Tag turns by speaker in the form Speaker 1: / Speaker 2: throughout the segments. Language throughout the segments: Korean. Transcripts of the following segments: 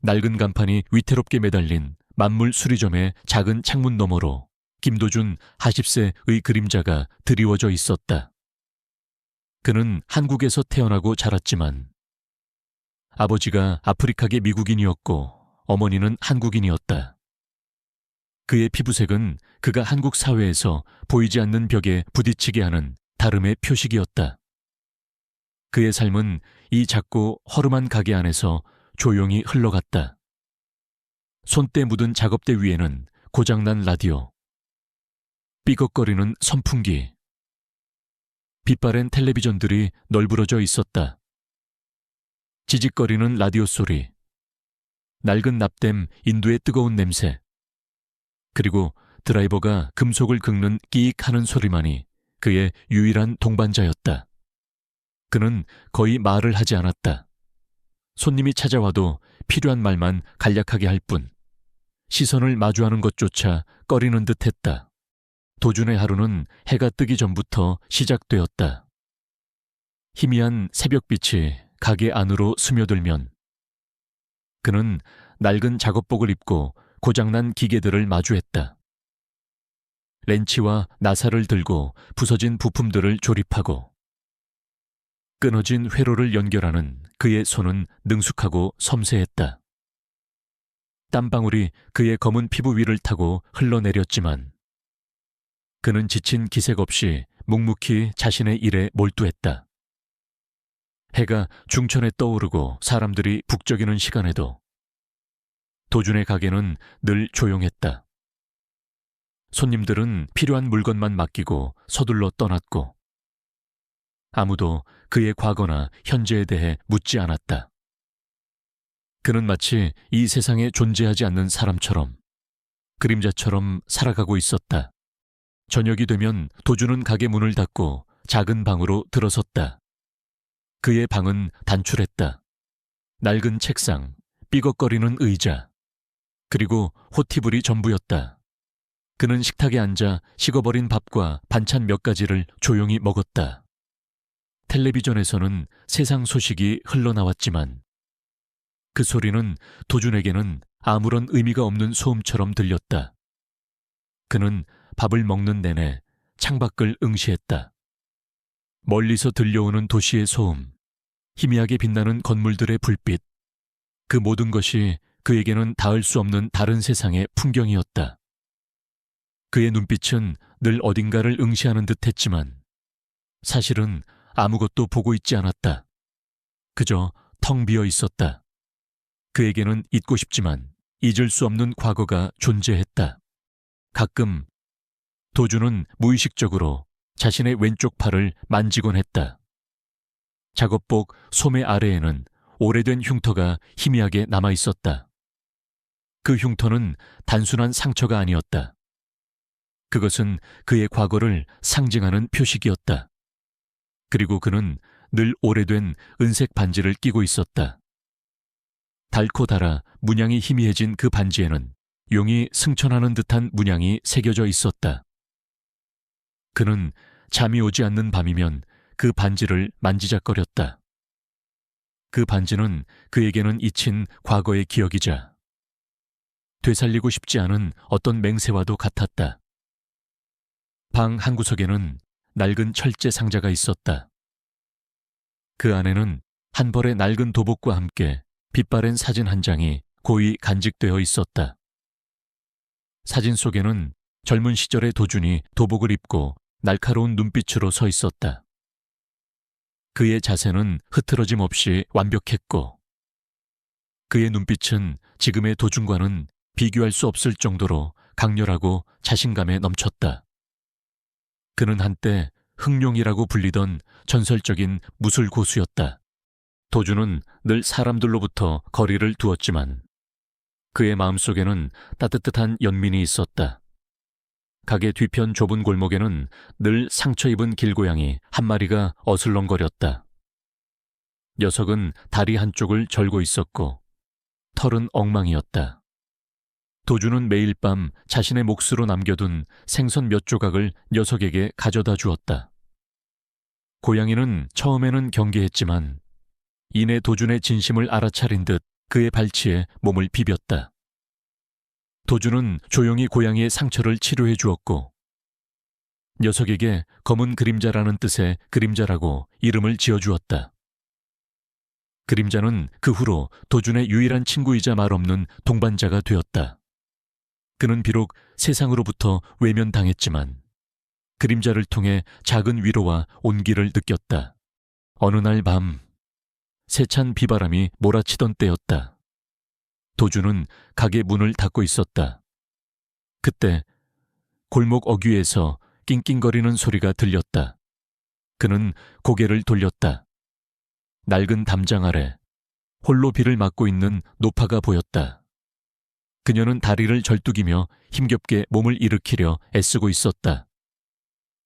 Speaker 1: 낡은 간판이 위태롭게 매달린 만물 수리점의 작은 창문 너머로 김도준 하십세의 그림자가 드리워져 있었다. 그는 한국에서 태어나고 자랐지만 아버지가 아프리카계 미국인이었고 어머니는 한국인이었다. 그의 피부색은 그가 한국 사회에서 보이지 않는 벽에 부딪히게 하는 다름의 표식이었다. 그의 삶은 이 작고 허름한 가게 안에서 조용히 흘러갔다. 손때 묻은 작업대 위에는 고장난 라디오, 삐걱거리는 선풍기, 빛바랜 텔레비전들이 널브러져 있었다. 지직거리는 라디오 소리, 낡은 납땜 인두의 뜨거운 냄새, 그리고 드라이버가 금속을 긁는 끼익하는 소리만이 그의 유일한 동반자였다. 그는 거의 말을 하지 않았다. 손님이 찾아와도 필요한 말만 간략하게 할 뿐, 시선을 마주하는 것조차 꺼리는 듯 했다. 도준의 하루는 해가 뜨기 전부터 시작되었다. 희미한 새벽빛이 가게 안으로 스며들면 그는 낡은 작업복을 입고 고장난 기계들을 마주했다. 렌치와 나사를 들고 부서진 부품들을 조립하고 끊어진 회로를 연결하는 그의 손은 능숙하고 섬세했다. 땀방울이 그의 검은 피부 위를 타고 흘러내렸지만 그는 지친 기색 없이 묵묵히 자신의 일에 몰두했다. 해가 중천에 떠오르고 사람들이 북적이는 시간에도 도준의 가게는 늘 조용했다. 손님들은 필요한 물건만 맡기고 서둘러 떠났고 아무도 그의 과거나 현재에 대해 묻지 않았다. 그는 마치 이 세상에 존재하지 않는 사람처럼, 그림자처럼 살아가고 있었다. 저녁이 되면 도준은 가게 문을 닫고 작은 방으로 들어섰다. 그의 방은 단출했다. 낡은 책상, 삐걱거리는 의자, 그리고 호티불이 전부였다. 그는 식탁에 앉아 식어버린 밥과 반찬 몇 가지를 조용히 먹었다. 텔레비전에서는 세상 소식이 흘러나왔지만 그 소리는 도준에게는 아무런 의미가 없는 소음처럼 들렸다. 그는 밥을 먹는 내내 창밖을 응시했다. 멀리서 들려오는 도시의 소음, 희미하게 빛나는 건물들의 불빛, 그 모든 것이 그에게는 닿을 수 없는 다른 세상의 풍경이었다. 그의 눈빛은 늘 어딘가를 응시하는 듯 했지만 사실은 아무것도 보고 있지 않았다. 그저 텅 비어 있었다. 그에게는 잊고 싶지만 잊을 수 없는 과거가 존재했다. 가끔 도준은 무의식적으로 자신의 왼쪽 팔을 만지곤 했다. 작업복 소매 아래에는 오래된 흉터가 희미하게 남아 있었다. 그 흉터는 단순한 상처가 아니었다. 그것은 그의 과거를 상징하는 표식이었다. 그리고 그는 늘 오래된 은색 반지를 끼고 있었다. 닳고 닳아 문양이 희미해진 그 반지에는 용이 승천하는 듯한 문양이 새겨져 있었다. 그는 잠이 오지 않는 밤이면 그 반지를 만지작거렸다. 그 반지는 그에게는 잊힌 과거의 기억이자 되살리고 싶지 않은 어떤 맹세와도 같았다. 방 한 구석에는 낡은 철제 상자가 있었다. 그 안에는 한 벌의 낡은 도복과 함께 빛바랜 사진 한 장이 고이 간직되어 있었다. 사진 속에는 젊은 시절의 도준이 도복을 입고 날카로운 눈빛으로 서 있었다. 그의 자세는 흐트러짐 없이 완벽했고 그의 눈빛은 지금의 도준과는 비교할 수 없을 정도로 강렬하고 자신감에 넘쳤다. 그는 한때 흑룡이라고 불리던 전설적인 무술 고수였다. 도준은 늘 사람들로부터 거리를 두었지만 그의 마음속에는 따뜻한 연민이 있었다. 가게 뒤편 좁은 골목에는 늘 상처 입은 길고양이 한 마리가 어슬렁거렸다. 녀석은 다리 한쪽을 절고 있었고 털은 엉망이었다. 도준은 매일 밤 자신의 몫으로 남겨둔 생선 몇 조각을 녀석에게 가져다 주었다. 고양이는 처음에는 경계했지만 이내 도준의 진심을 알아차린 듯 그의 발치에 몸을 비볐다. 도주는 조용히 고양이의 상처를 치료해 주었고 녀석에게 검은 그림자라는 뜻의 그림자라고 이름을 지어주었다. 그림자는 그 후로 도준의 유일한 친구이자 말없는 동반자가 되었다. 그는 비록 세상으로부터 외면당했지만 그림자를 통해 작은 위로와 온기를 느꼈다. 어느 날 밤 세찬 비바람이 몰아치던 때였다. 도준은 가게 문을 닫고 있었다. 그때 골목 어귀에서 낑낑거리는 소리가 들렸다. 그는 고개를 돌렸다. 낡은 담장 아래 홀로 비를 맞고 있는 노파가 보였다. 그녀는 다리를 절뚝이며 힘겹게 몸을 일으키려 애쓰고 있었다.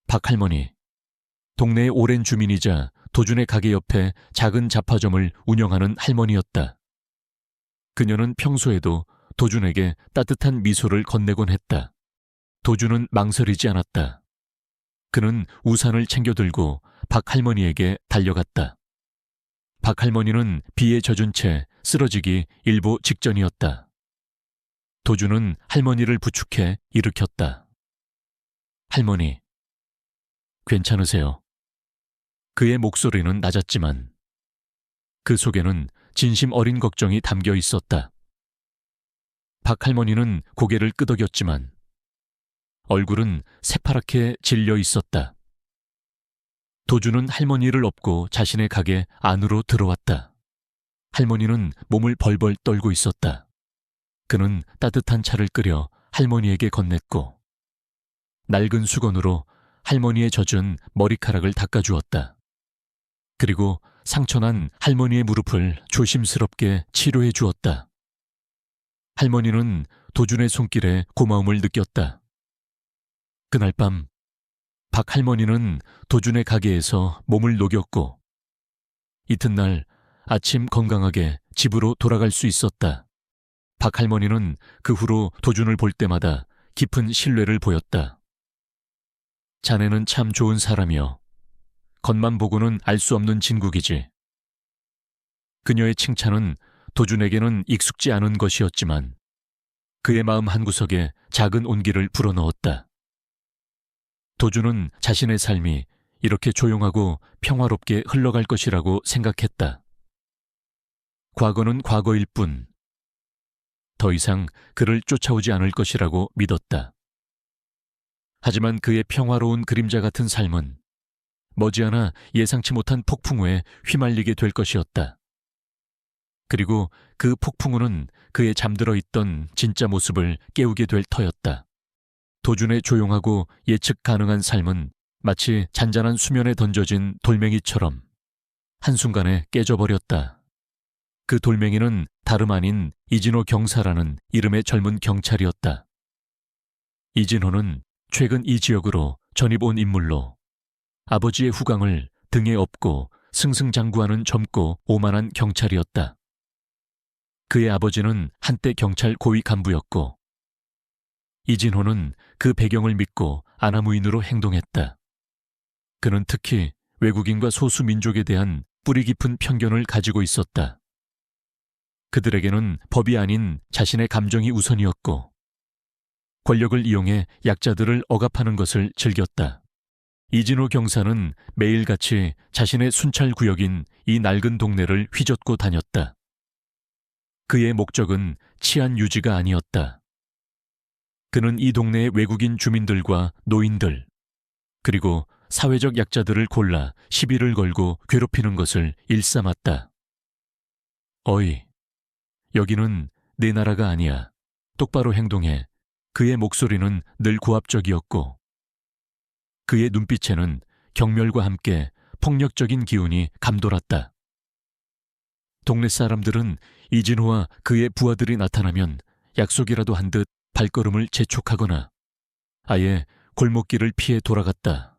Speaker 1: 박할머니, 동네의 오랜 주민이자 도준의 가게 옆에 작은 잡화점을 운영하는 할머니였다. 그녀는 평소에도 도준에게 따뜻한 미소를 건네곤 했다. 도준은 망설이지 않았다. 그는 우산을 챙겨 들고 박할머니에게 달려갔다. 박할머니는 비에 젖은 채 쓰러지기 일보 직전이었다. 도준은 할머니를 부축해 일으켰다. 할머니, 괜찮으세요? 그의 목소리는 낮았지만 그 속에는 진심 어린 걱정이 담겨 있었다. 박할머니는 고개를 끄덕였지만 얼굴은 새파랗게 질려 있었다. 도준은 할머니를 업고 자신의 가게 안으로 들어왔다. 할머니는 몸을 벌벌 떨고 있었다. 그는 따뜻한 차를 끓여 할머니에게 건넸고 낡은 수건으로 할머니의 젖은 머리카락을 닦아주었다. 그리고 상처난 할머니의 무릎을 조심스럽게 치료해 주었다. 할머니는 도준의 손길에 고마움을 느꼈다. 그날 밤 박할머니는 도준의 가게에서 몸을 녹였고 이튿날 아침 건강하게 집으로 돌아갈 수 있었다. 박할머니는 그 후로 도준을 볼 때마다 깊은 신뢰를 보였다. 자네는 참 좋은 사람이여. 겉만 보고는 알 수 없는 진국이지. 그녀의 칭찬은 도준에게는 익숙지 않은 것이었지만 그의 마음 한구석에 작은 온기를 불어넣었다. 도준은 자신의 삶이 이렇게 조용하고 평화롭게 흘러갈 것이라고 생각했다. 과거는 과거일 뿐 더 이상 그를 쫓아오지 않을 것이라고 믿었다. 하지만 그의 평화로운 그림자 같은 삶은 머지않아 예상치 못한 폭풍우에 휘말리게 될 것이었다. 그리고 그 폭풍우는 그의 잠들어 있던 진짜 모습을 깨우게 될 터였다. 도준의 조용하고 예측 가능한 삶은 마치 잔잔한 수면에 던져진 돌멩이처럼 한순간에 깨져버렸다. 그 돌멩이는 다름 아닌 이진호 경사라는 이름의 젊은 경찰이었다. 이진호는 최근 이 지역으로 전입 온 인물로 아버지의 후광을 등에 업고 승승장구하는 젊고 오만한 경찰이었다. 그의 아버지는 한때 경찰 고위 간부였고 이진호는 그 배경을 믿고 아나무인으로 행동했다. 그는 특히 외국인과 소수민족에 대한 뿌리 깊은 편견을 가지고 있었다. 그들에게는 법이 아닌 자신의 감정이 우선이었고 권력을 이용해 약자들을 억압하는 것을 즐겼다. 이진호 경사는 매일같이 자신의 순찰 구역인 이 낡은 동네를 휘젓고 다녔다. 그의 목적은 치안 유지가 아니었다. 그는 이 동네의 외국인 주민들과 노인들, 그리고 사회적 약자들을 골라 시비를 걸고 괴롭히는 것을 일삼았다. 어이, 여기는 내 나라가 아니야. 똑바로 행동해. 그의 목소리는 늘 고압적이었고 그의 눈빛에는 경멸과 함께 폭력적인 기운이 감돌았다. 동네 사람들은 이진호와 그의 부하들이 나타나면 약속이라도 한 듯 발걸음을 재촉하거나 아예 골목길을 피해 돌아갔다.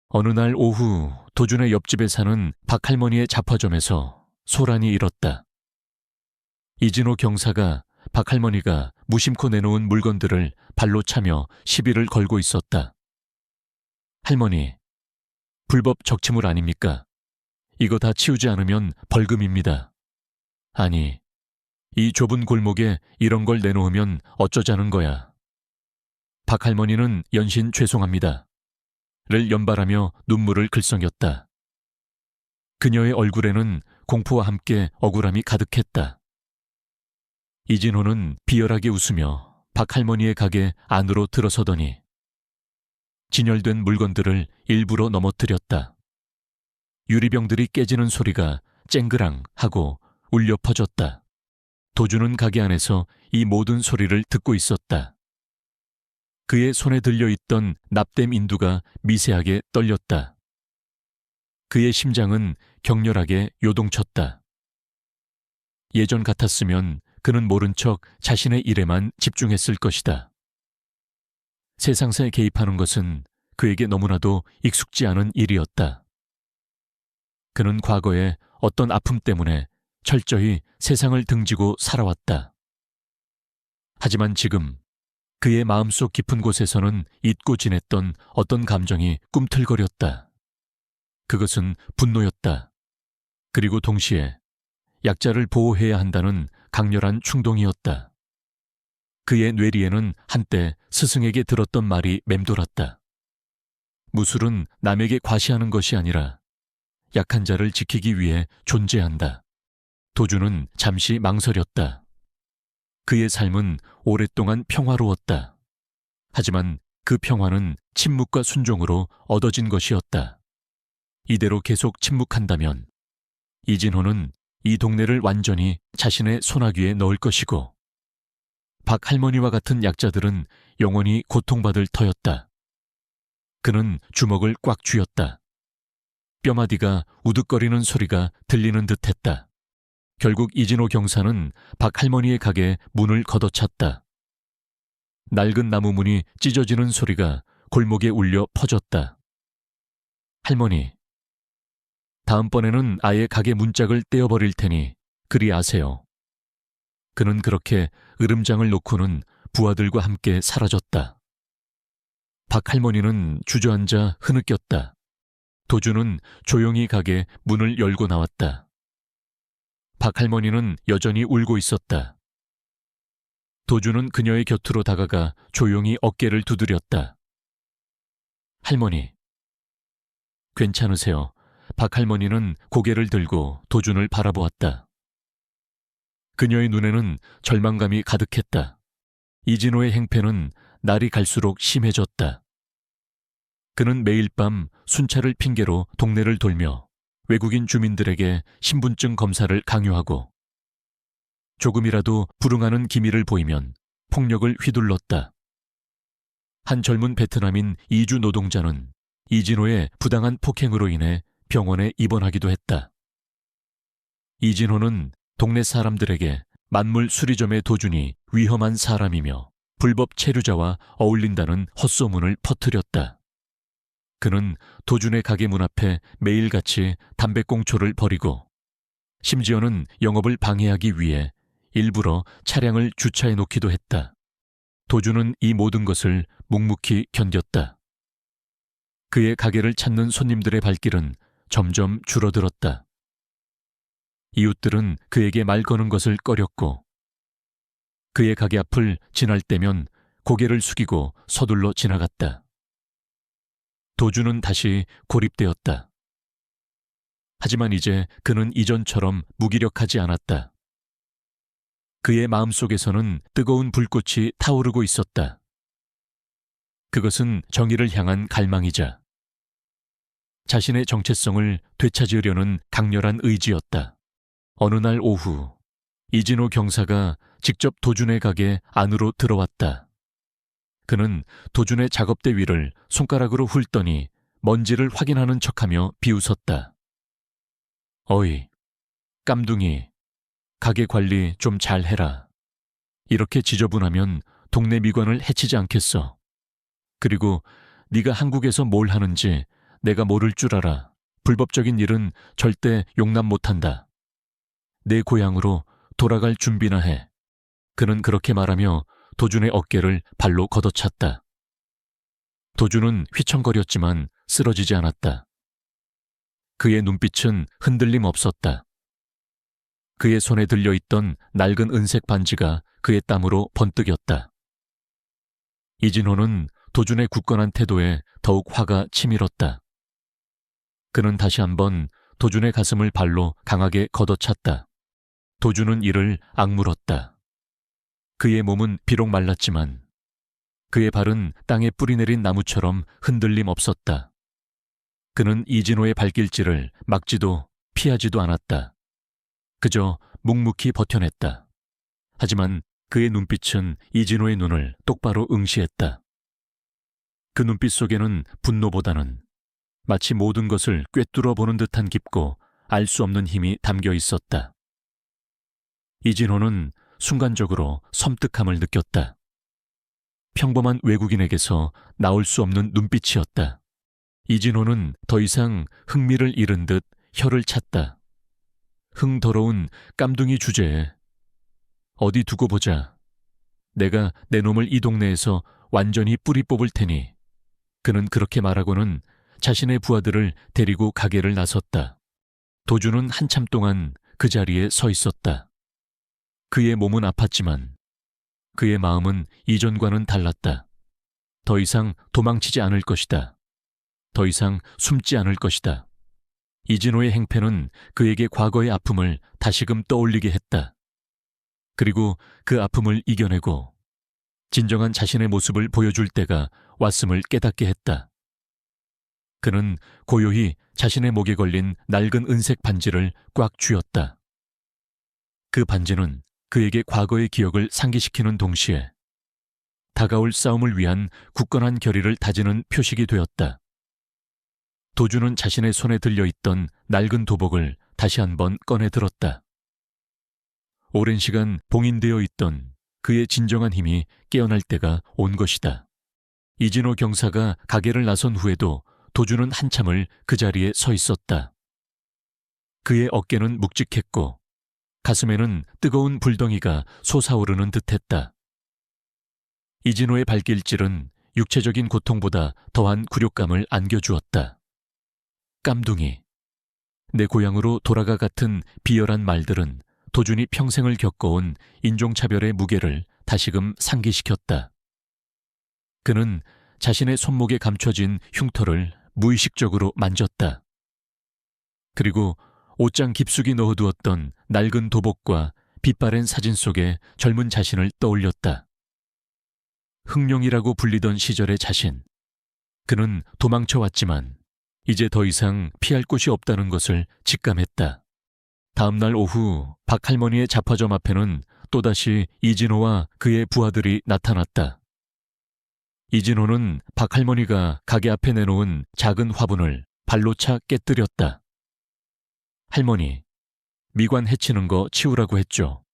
Speaker 1: 어느 날 오후 도준의 옆집에 사는 박할머니의 잡화점에서 소란이 일었다. 이진호 경사가 박할머니가 무심코 내놓은 물건들을 발로 차며 시비를 걸고 있었다. 할머니, 불법 적치물 아닙니까? 이거 다 치우지 않으면 벌금입니다. 아니, 이 좁은 골목에 이런 걸 내놓으면 어쩌자는 거야. 박 할머니는 연신 죄송합니다. 를 연발하며 눈물을 글썽였다. 그녀의 얼굴에는 공포와 함께 억울함이 가득했다. 이진호는 비열하게 웃으며 박 할머니의 가게 안으로 들어서더니 진열된 물건들을 일부러 넘어뜨렸다. 유리병들이 깨지는 소리가 쨍그랑 하고 울려 퍼졌다. 도주는 가게 안에서 이 모든 소리를 듣고 있었다. 그의 손에 들려있던 납땜 인두가 미세하게 떨렸다. 그의 심장은 격렬하게 요동쳤다. 예전 같았으면 그는 모른 척 자신의 일에만 집중했을 것이다. 세상사에 개입하는 것은 그에게 너무나도 익숙지 않은 일이었다. 그는 과거에 어떤 아픔 때문에 철저히 세상을 등지고 살아왔다. 하지만 지금 그의 마음속 깊은 곳에서는 잊고 지냈던 어떤 감정이 꿈틀거렸다. 그것은 분노였다. 그리고 동시에 약자를 보호해야 한다는 강렬한 충동이었다. 그의 뇌리에는 한때 스승에게 들었던 말이 맴돌았다. 무술은 남에게 과시하는 것이 아니라 약한 자를 지키기 위해 존재한다. 도주는 잠시 망설였다. 그의 삶은 오랫동안 평화로웠다. 하지만 그 평화는 침묵과 순종으로 얻어진 것이었다. 이대로 계속 침묵한다면 이진호는 이 동네를 완전히 자신의 소나귀에 넣을 것이고 박 할머니와 같은 약자들은 영원히 고통받을 터였다. 그는 주먹을 꽉 쥐었다. 뼈마디가 우득거리는 소리가 들리는 듯했다. 결국 이진호 경사는 박 할머니의 가게 문을 걷어찼다. 낡은 나무 문이 찢어지는 소리가 골목에 울려 퍼졌다. 할머니, 다음번에는 아예 가게 문짝을 떼어버릴 테니 그리 아세요. 그는 그렇게 으름장을 놓고는 부하들과 함께 사라졌다. 박 할머니는 주저앉아 흐느꼈다. 도주는 조용히 가게 문을 열고 나왔다. 박 할머니는 여전히 울고 있었다. 도주는 그녀의 곁으로 다가가 조용히 어깨를 두드렸다. 할머니, 괜찮으세요? 박 할머니는 고개를 들고 도준을 바라보았다. 그녀의 눈에는 절망감이 가득했다. 이진호의 행패는 날이 갈수록 심해졌다. 그는 매일 밤 순찰을 핑계로 동네를 돌며 외국인 주민들에게 신분증 검사를 강요하고 조금이라도 불응하는 기미를 보이면 폭력을 휘둘렀다. 한 젊은 베트남인 이주 노동자는 이진호의 부당한 폭행으로 인해 병원에 입원하기도 했다. 이진호는 동네 사람들에게 만물 수리점의 도준이 위험한 사람이며 불법 체류자와 어울린다는 헛소문을 퍼뜨렸다. 그는 도준의 가게 문 앞에 매일같이 담배꽁초를 버리고 심지어는 영업을 방해하기 위해 일부러 차량을 주차해 놓기도 했다. 도준은 이 모든 것을 묵묵히 견뎠다. 그의 가게를 찾는 손님들의 발길은 점점 줄어들었다. 이웃들은 그에게 말 거는 것을 꺼렸고 그의 가게 앞을 지날 때면 고개를 숙이고 서둘러 지나갔다. 도주는 다시 고립되었다. 하지만 이제 그는 이전처럼 무기력하지 않았다. 그의 마음속에서는 뜨거운 불꽃이 타오르고 있었다. 그것은 정의를 향한 갈망이자 자신의 정체성을 되찾으려는 강렬한 의지였다. 어느 날 오후, 이진호 경사가 직접 도준의 가게 안으로 들어왔다. 그는 도준의 작업대 위를 손가락으로 훑더니 먼지를 확인하는 척하며 비웃었다. 어이, 깜둥이, 가게 관리 좀 잘해라. 이렇게 지저분하면 동네 미관을 해치지 않겠어. 그리고 네가 한국에서 뭘 하는지 내가 모를 줄 알아. 불법적인 일은 절대 용납 못한다. 내 고향으로 돌아갈 준비나 해. 그는 그렇게 말하며 도준의 어깨를 발로 걷어찼다. 도준은 휘청거렸지만 쓰러지지 않았다. 그의 눈빛은 흔들림 없었다. 그의 손에 들려있던 낡은 은색 반지가 그의 땀으로 번뜩였다. 이진호는 도준의 굳건한 태도에 더욱 화가 치밀었다. 그는 다시 한번 도준의 가슴을 발로 강하게 걷어찼다. 도준은 이를 악물었다. 그의 몸은 비록 말랐지만 그의 발은 땅에 뿌리내린 나무처럼 흔들림 없었다. 그는 이진호의 발길질을 막지도 피하지도 않았다. 그저 묵묵히 버텨냈다. 하지만 그의 눈빛은 이진호의 눈을 똑바로 응시했다. 그 눈빛 속에는 분노보다는 마치 모든 것을 꿰뚫어 보는 듯한 깊고 알 수 없는 힘이 담겨 있었다. 이진호는 순간적으로 섬뜩함을 느꼈다. 평범한 외국인에게서 나올 수 없는 눈빛이었다. 이진호는 더 이상 흥미를 잃은 듯 혀를 찼다. 흥더러운 깜둥이 주제에 어디 두고 보자. 내가 내 놈을 이 동네에서 완전히 뿌리 뽑을 테니. 그는 그렇게 말하고는 자신의 부하들을 데리고 가게를 나섰다. 도준은 한참 동안 그 자리에 서 있었다. 그의 몸은 아팠지만 그의 마음은 이전과는 달랐다. 더 이상 도망치지 않을 것이다. 더 이상 숨지 않을 것이다. 이진호의 행패는 그에게 과거의 아픔을 다시금 떠올리게 했다. 그리고 그 아픔을 이겨내고 진정한 자신의 모습을 보여줄 때가 왔음을 깨닫게 했다. 그는 고요히 자신의 목에 걸린 낡은 은색 반지를 꽉 쥐었다. 그 반지는 그에게 과거의 기억을 상기시키는 동시에 다가올 싸움을 위한 굳건한 결의를 다지는 표식이 되었다. 도준은 자신의 손에 들려있던 낡은 도복을 다시 한번 꺼내 들었다. 오랜 시간 봉인되어 있던 그의 진정한 힘이 깨어날 때가 온 것이다. 이진호 경사가 가게를 나선 후에도 도준은 한참을 그 자리에 서 있었다. 그의 어깨는 묵직했고 가슴에는 뜨거운 불덩이가 솟아오르는 듯했다. 이진호의 발길질은 육체적인 고통보다 더한 굴욕감을 안겨주었다. 깜둥이. 내 고향으로 돌아가 같은 비열한 말들은 도준이 평생을 겪어온 인종차별의 무게를 다시금 상기시켰다. 그는 자신의 손목에 감춰진 흉터를 무의식적으로 만졌다. 그리고 옷장 깊숙이 넣어두었던 낡은 도복과 빛바랜 사진 속에 젊은 자신을 떠올렸다. 흥룡이라고 불리던 시절의 자신. 그는 도망쳐왔지만 이제 더 이상 피할 곳이 없다는 것을 직감했다. 다음 날 오후 박할머니의 잡화점 앞에는 또다시 이진호와 그의 부하들이 나타났다. 이진호는 박할머니가 가게 앞에 내놓은 작은 화분을 발로 차 깨뜨렸다. 할머니, 미관 해치는 거 치우라고 했죠.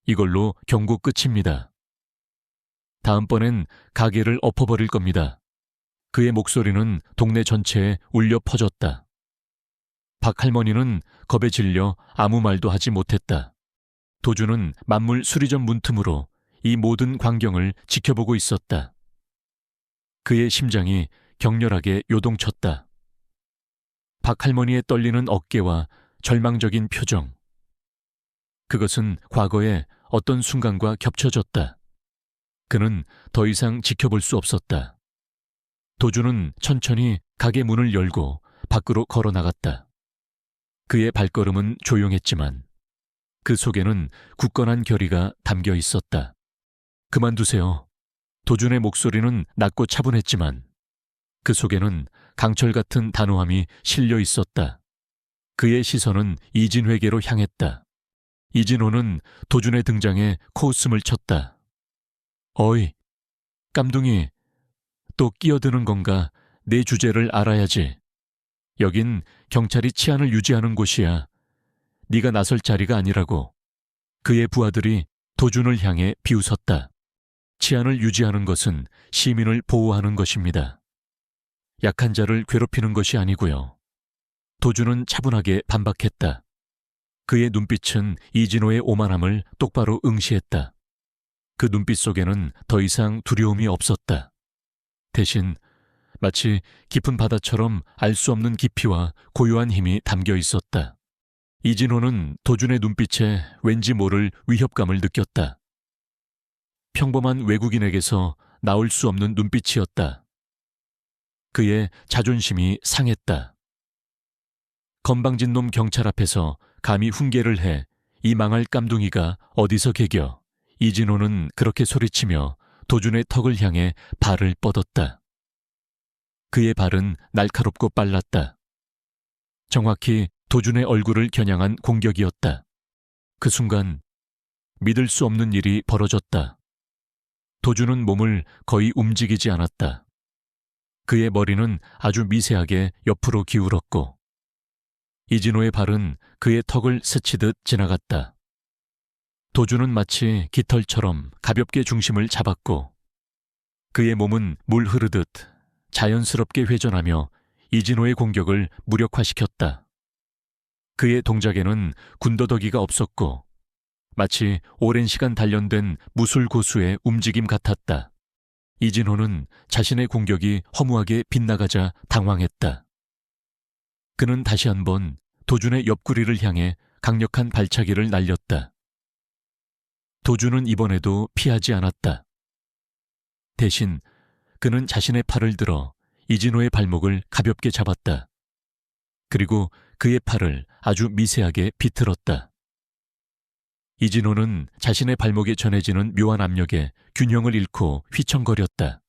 Speaker 1: 이걸로 경고 끝입니다. 다음번엔 가게를 엎어버릴 겁니다. 그의 목소리는 동네 전체에 울려 퍼졌다. 박할머니는 겁에 질려 아무 말도 하지 못했다. 도준은 만물 수리점 문틈으로 이 모든 광경을 지켜보고 있었다. 그의 심장이 격렬하게 요동쳤다. 박할머니의 떨리는 어깨와 절망적인 표정. 그것은 과거의 어떤 순간과 겹쳐졌다. 그는 더 이상 지켜볼 수 없었다. 도준은 천천히 가게 문을 열고 밖으로 걸어 나갔다. 그의 발걸음은 조용했지만 그 속에는 굳건한 결의가 담겨 있었다. 그만두세요. 도준의 목소리는 낮고 차분했지만 그 속에는 강철 같은 단호함이 실려 있었다. 그의 시선은 이진회에게로 향했다. 이진호는 도준의 등장에 코웃음을 쳤다. 어이, 깜둥이, 또 끼어드는 건가? 내 주제를 알아야지. 여긴 경찰이 치안을 유지하는 곳이야. 네가 나설 자리가 아니라고. 그의 부하들이 도준을 향해 비웃었다. 치안을 유지하는 것은 시민을 보호하는 것입니다. 약한 자를 괴롭히는 것이 아니고요. 도준은 차분하게 반박했다. 그의 눈빛은 이진호의 오만함을 똑바로 응시했다. 그 눈빛 속에는 더 이상 두려움이 없었다. 대신 마치 깊은 바다처럼 알 수 없는 깊이와 고요한 힘이 담겨 있었다. 이진호는 도준의 눈빛에 왠지 모를 위협감을 느꼈다. 평범한 외국인에게서 나올 수 없는 눈빛이었다. 그의 자존심이 상했다. 건방진 놈 경찰 앞에서 감히 훈계를 해 이 망할 깜둥이가 어디서 개겨. 이진호는 그렇게 소리치며 도준의 턱을 향해 발을 뻗었다. 그의 발은 날카롭고 빨랐다. 정확히 도준의 얼굴을 겨냥한 공격이었다. 그 순간 믿을 수 없는 일이 벌어졌다. 도준은 몸을 거의 움직이지 않았다. 그의 머리는 아주 미세하게 옆으로 기울었고 이진호의 발은 그의 턱을 스치듯 지나갔다. 도준은 마치 깃털처럼 가볍게 중심을 잡았고 그의 몸은 물 흐르듯 자연스럽게 회전하며 이진호의 공격을 무력화시켰다. 그의 동작에는 군더더기가 없었고 마치 오랜 시간 단련된 무술고수의 움직임 같았다. 이진호는 자신의 공격이 허무하게 빗나가자 당황했다. 그는 다시 한번 도준의 옆구리를 향해 강력한 발차기를 날렸다. 도준은 이번에도 피하지 않았다. 대신 그는 자신의 팔을 들어 이진호의 발목을 가볍게 잡았다. 그리고 그의 팔을 아주 미세하게 비틀었다. 이진호는 자신의 발목에 전해지는 묘한 압력에 균형을 잃고 휘청거렸다.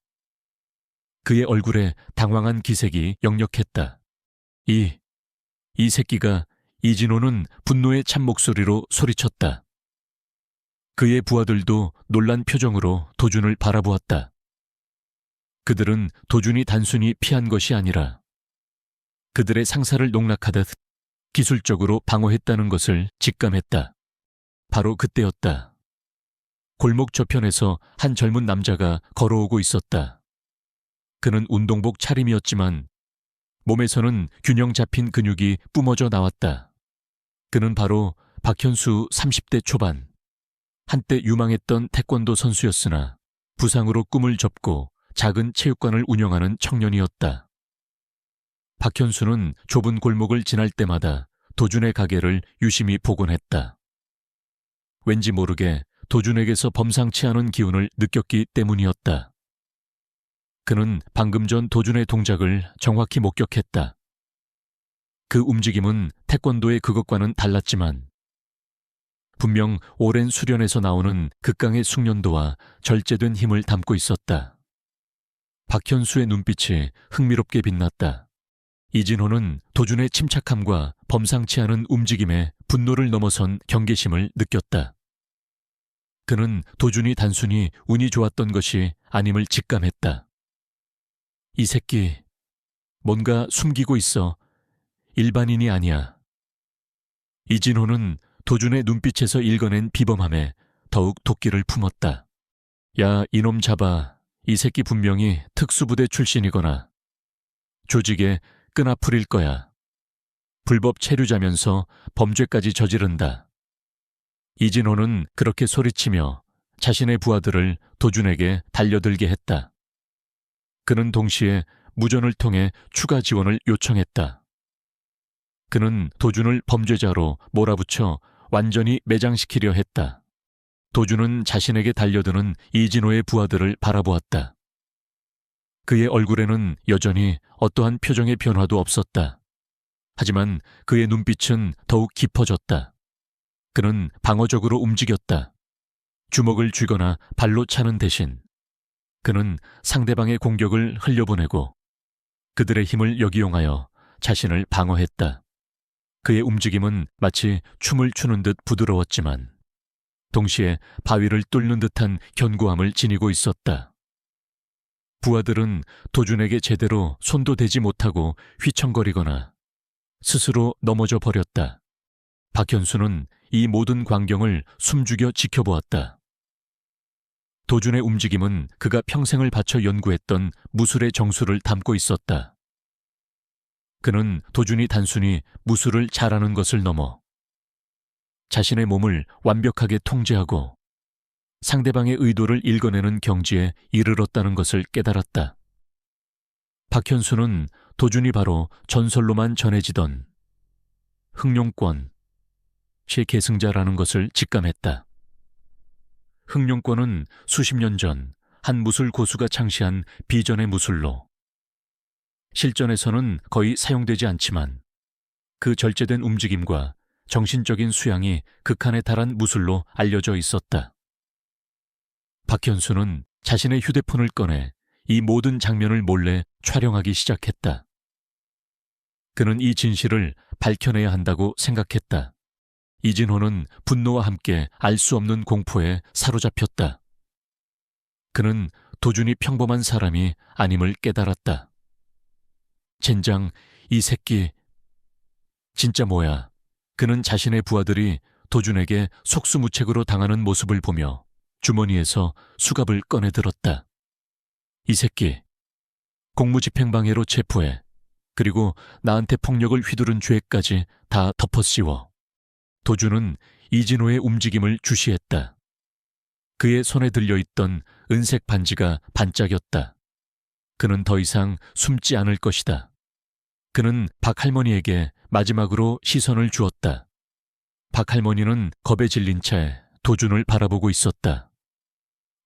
Speaker 1: 그의 얼굴에 당황한 기색이 역력했다. 이 새끼가. 이진호는 분노의 찬 목소리로 소리쳤다. 그의 부하들도 놀란 표정으로 도준을 바라보았다. 그들은 도준이 단순히 피한 것이 아니라 그들의 상사를 농락하듯 기술적으로 방어했다는 것을 직감했다. 바로 그때였다. 골목 저편에서 한 젊은 남자가 걸어오고 있었다. 그는 운동복 차림이었지만 몸에서는 균형 잡힌 근육이 뿜어져 나왔다. 그는 바로 박현수 30대 초반. 한때 유망했던 태권도 선수였으나 부상으로 꿈을 접고 작은 체육관을 운영하는 청년이었다. 박현수는 좁은 골목을 지날 때마다 도준의 가게를 유심히 복원했다. 왠지 모르게 도준에게서 범상치 않은 기운을 느꼈기 때문이었다. 그는 방금 전 도준의 동작을 정확히 목격했다. 그 움직임은 태권도의 그것과는 달랐지만 분명 오랜 수련에서 나오는 극강의 숙련도와 절제된 힘을 담고 있었다. 박현수의 눈빛이 흥미롭게 빛났다. 이진호는 도준의 침착함과 범상치 않은 움직임에 분노를 넘어선 경계심을 느꼈다. 그는 도준이 단순히 운이 좋았던 것이 아님을 직감했다. 이 새끼, 뭔가 숨기고 있어. 일반인이 아니야. 이진호는 도준의 눈빛에서 읽어낸 비범함에 더욱 도끼를 품었다. 야, 이놈 잡아. 이 새끼 분명히 특수부대 출신이거나 조직의 끈아풀일 거야. 불법 체류자면서 범죄까지 저지른다. 이진호는 그렇게 소리치며 자신의 부하들을 도준에게 달려들게 했다. 그는 동시에 무전을 통해 추가 지원을 요청했다. 그는 도준을 범죄자로 몰아붙여 완전히 매장시키려 했다. 도준은 자신에게 달려드는 이진호의 부하들을 바라보았다. 그의 얼굴에는 여전히 어떠한 표정의 변화도 없었다. 하지만 그의 눈빛은 더욱 깊어졌다. 그는 방어적으로 움직였다. 주먹을 쥐거나 발로 차는 대신 그는 상대방의 공격을 흘려보내고 그들의 힘을 역이용하여 자신을 방어했다. 그의 움직임은 마치 춤을 추는 듯 부드러웠지만 동시에 바위를 뚫는 듯한 견고함을 지니고 있었다. 부하들은 도준에게 제대로 손도 대지 못하고 휘청거리거나 스스로 넘어져 버렸다. 박현수는 이 모든 광경을 숨죽여 지켜보았다. 도준의 움직임은 그가 평생을 바쳐 연구했던 무술의 정수를 담고 있었다. 그는 도준이 단순히 무술을 잘하는 것을 넘어 자신의 몸을 완벽하게 통제하고 상대방의 의도를 읽어내는 경지에 이르렀다는 것을 깨달았다. 박현수는 도준이 바로 전설로만 전해지던 흥룡권, 최계승자라는 것을 직감했다. 흑룡권은 수십 년 전 한 무술 고수가 창시한 비전의 무술로, 실전에서는 거의 사용되지 않지만 그 절제된 움직임과 정신적인 수양이 극한에 달한 무술로 알려져 있었다. 박현수는 자신의 휴대폰을 꺼내 이 모든 장면을 몰래 촬영하기 시작했다. 그는 이 진실을 밝혀내야 한다고 생각했다. 이진호는 분노와 함께 알 수 없는 공포에 사로잡혔다. 그는 도준이 평범한 사람이 아님을 깨달았다. 젠장, 이 새끼. 진짜 뭐야. 그는 자신의 부하들이 도준에게 속수무책으로 당하는 모습을 보며 주머니에서 수갑을 꺼내 들었다. 이 새끼, 공무집행방해로 체포해. 그리고 나한테 폭력을 휘두른 죄까지 다 덮어씌워. 도준은 이진호의 움직임을 주시했다. 그의 손에 들려있던 은색 반지가 반짝였다. 그는 더 이상 숨지 않을 것이다. 그는 박할머니에게 마지막으로 시선을 주었다. 박할머니는 겁에 질린 채 도준을 바라보고 있었다.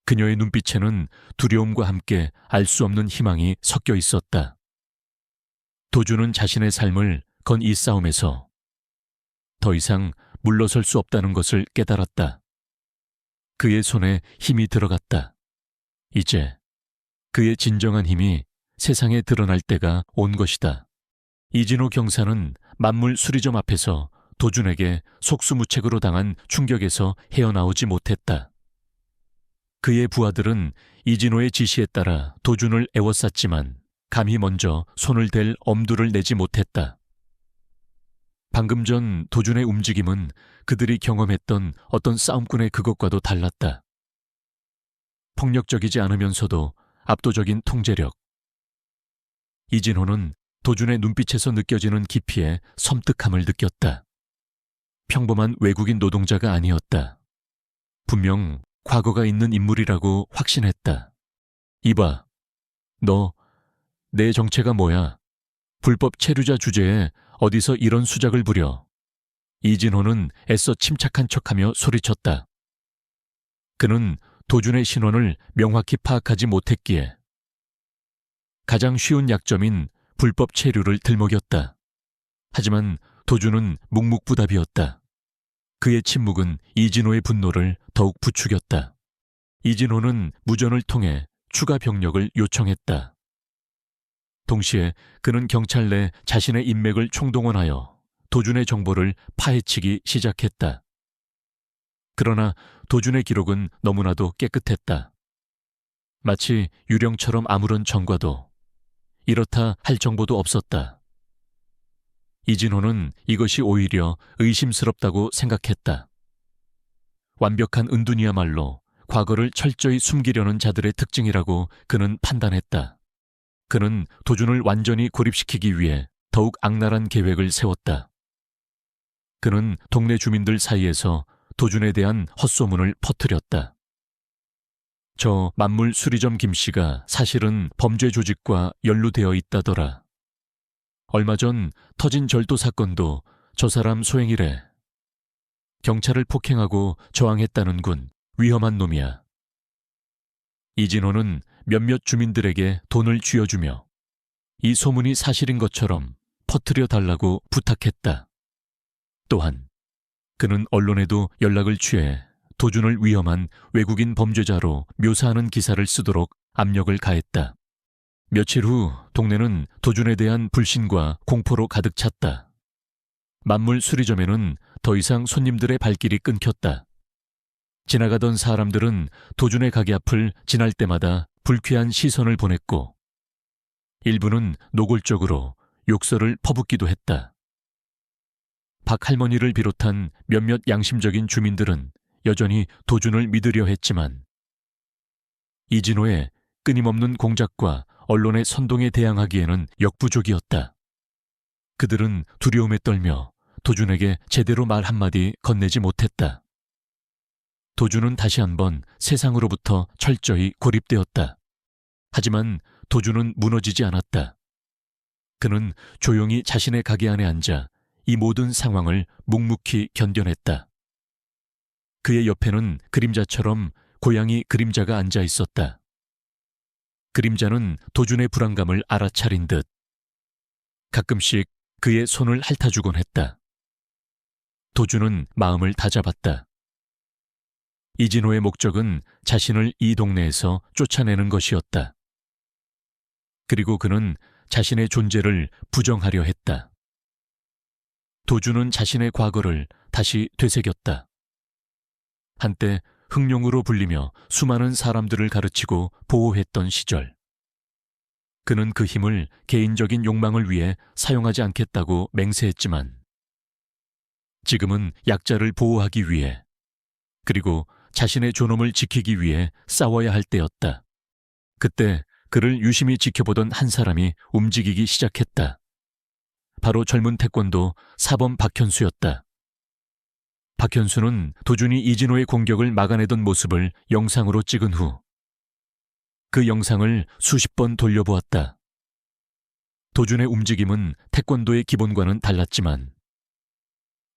Speaker 1: 그녀의 눈빛에는 두려움과 함께 알 수 없는 희망이 섞여 있었다. 도준은 자신의 삶을 건 이 싸움에서 더 이상 물러설 수 없다는 것을 깨달았다. 그의 손에 힘이 들어갔다. 이제 그의 진정한 힘이 세상에 드러날 때가 온 것이다. 이진호 경사는 만물 수리점 앞에서 도준에게 속수무책으로 당한 충격에서 헤어나오지 못했다. 그의 부하들은 이진호의 지시에 따라 도준을 에워쌌지만 감히 먼저 손을 댈 엄두를 내지 못했다. 방금 전 도준의 움직임은 그들이 경험했던 어떤 싸움꾼의 그것과도 달랐다. 폭력적이지 않으면서도 압도적인 통제력. 이진호는 도준의 눈빛에서 느껴지는 깊이에 섬뜩함을 느꼈다. 평범한 외국인 노동자가 아니었다. 분명 과거가 있는 인물이라고 확신했다. 이봐, 너, 내 정체가 뭐야? 불법 체류자 주제에 어디서 이런 수작을 부려? 이진호는 애써 침착한 척하며 소리쳤다. 그는 도준의 신원을 명확히 파악하지 못했기에 가장 쉬운 약점인 불법 체류를 들먹였다. 하지만 도준은 묵묵부답이었다. 그의 침묵은 이진호의 분노를 더욱 부추겼다. 이진호는 무전을 통해 추가 병력을 요청했다. 동시에 그는 경찰 내 자신의 인맥을 총동원하여 도준의 정보를 파헤치기 시작했다. 그러나 도준의 기록은 너무나도 깨끗했다. 마치 유령처럼 아무런 전과도, 이렇다 할 정보도 없었다. 이진호는 이것이 오히려 의심스럽다고 생각했다. 완벽한 은둔이야말로 과거를 철저히 숨기려는 자들의 특징이라고 그는 판단했다. 그는 도준을 완전히 고립시키기 위해 더욱 악랄한 계획을 세웠다. 그는 동네 주민들 사이에서 도준에 대한 헛소문을 퍼뜨렸다. 저 만물 수리점 김씨가 사실은 범죄 조직과 연루되어 있다더라. 얼마 전 터진 절도 사건도 저 사람 소행이래. 경찰을 폭행하고 저항했다는군. 위험한 놈이야. 이진호는 몇몇 주민들에게 돈을 쥐어주며 이 소문이 사실인 것처럼 퍼뜨려 달라고 부탁했다. 또한 그는 언론에도 연락을 취해 도준을 위험한 외국인 범죄자로 묘사하는 기사를 쓰도록 압력을 가했다. 며칠 후 동네는 도준에 대한 불신과 공포로 가득 찼다. 만물 수리점에는 더 이상 손님들의 발길이 끊겼다. 지나가던 사람들은 도준의 가게 앞을 지날 때마다 불쾌한 시선을 보냈고 일부는 노골적으로 욕설을 퍼붓기도 했다. 박할머니를 비롯한 몇몇 양심적인 주민들은 여전히 도준을 믿으려 했지만 이진호의 끊임없는 공작과 언론의 선동에 대항하기에는 역부족이었다. 그들은 두려움에 떨며 도준에게 제대로 말 한마디 건네지 못했다. 도준은 다시 한번 세상으로부터 철저히 고립되었다. 하지만 도준은 무너지지 않았다. 그는 조용히 자신의 가게 안에 앉아 이 모든 상황을 묵묵히 견뎌냈다. 그의 옆에는 그림자처럼 고양이 그림자가 앉아 있었다. 그림자는 도준의 불안감을 알아차린 듯 가끔씩 그의 손을 핥아주곤 했다. 도준은 마음을 다잡았다. 이진호의 목적은 자신을 이 동네에서 쫓아내는 것이었다. 그리고 그는 자신의 존재를 부정하려 했다. 도준은 자신의 과거를 다시 되새겼다. 한때 흑룡으로 불리며 수많은 사람들을 가르치고 보호했던 시절. 그는 그 힘을 개인적인 욕망을 위해 사용하지 않겠다고 맹세했지만 지금은 약자를 보호하기 위해 그리고 자신의 존엄을 지키기 위해 싸워야 할 때였다. 그때 그를 유심히 지켜보던 한 사람이 움직이기 시작했다. 바로 젊은 태권도 사범 박현수였다. 박현수는 도준이 이진호의 공격을 막아내던 모습을 영상으로 찍은 후 그 영상을 수십 번 돌려보았다. 도준의 움직임은 태권도의 기본과는 달랐지만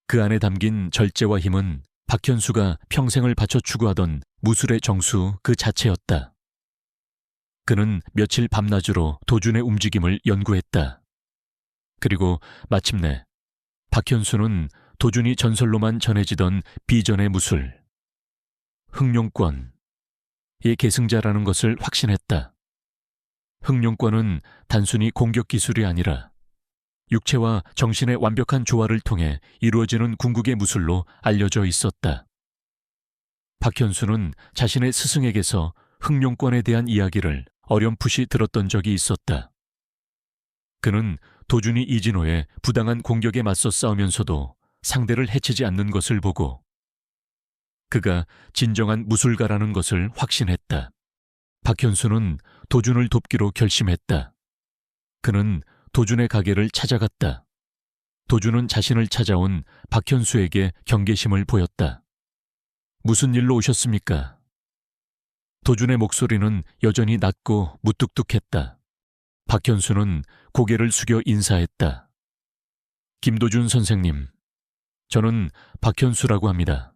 Speaker 1: 그 안에 담긴 절제와 힘은 박현수가 평생을 바쳐 추구하던 무술의 정수 그 자체였다. 그는 며칠 밤낮으로 도준의 움직임을 연구했다. 그리고 마침내 박현수는 도준이 전설로만 전해지던 비전의 무술, 흑룡권의 계승자라는 것을 확신했다. 흑룡권은 단순히 공격 기술이 아니라 육체와 정신의 완벽한 조화를 통해 이루어지는 궁극의 무술로 알려져 있었다. 박현수는 자신의 스승에게서 흑룡권에 대한 이야기를 어렴풋이 들었던 적이 있었다. 그는 도준이 이진호의 부당한 공격에 맞서 싸우면서도 상대를 해치지 않는 것을 보고 그가 진정한 무술가라는 것을 확신했다. 박현수는 도준을 돕기로 결심했다. 그는 도준의 가게를 찾아갔다. 도준은 자신을 찾아온 박현수에게 경계심을 보였다. 무슨 일로 오셨습니까? 도준의 목소리는 여전히 낮고 무뚝뚝했다. 박현수는 고개를 숙여 인사했다. 김도준 선생님, 저는 박현수라고 합니다.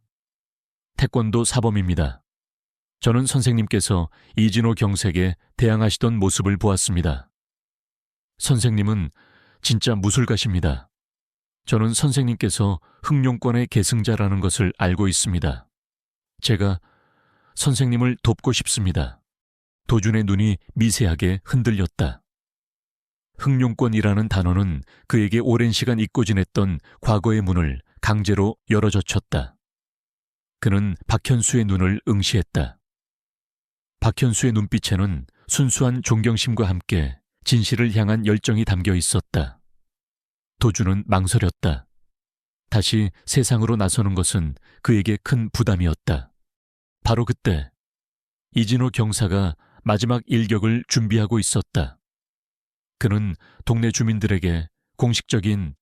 Speaker 1: 태권도 사범입니다. 저는 선생님께서 이진호 경색에 대항하시던 모습을 보았습니다. 선생님은 진짜 무술가십니다. 저는 선생님께서 흑룡권의 계승자라는 것을 알고 있습니다. 제가 선생님을 돕고 싶습니다. 도준의 눈이 미세하게 흔들렸다. 흑룡권이라는 단어는 그에게 오랜 시간 잊고 지냈던 과거의 문을 강제로 열어젖혔다. 그는 박현수의 눈을 응시했다. 박현수의 눈빛에는 순수한 존경심과 함께 진실을 향한 열정이 담겨 있었다. 도준은 망설였다. 다시 세상으로 나서는 것은 그에게 큰 부담이었다. 바로 그때 이진호 경사가 마지막 일격을 준비하고 있었다. 그는 동네 주민들에게 공식적인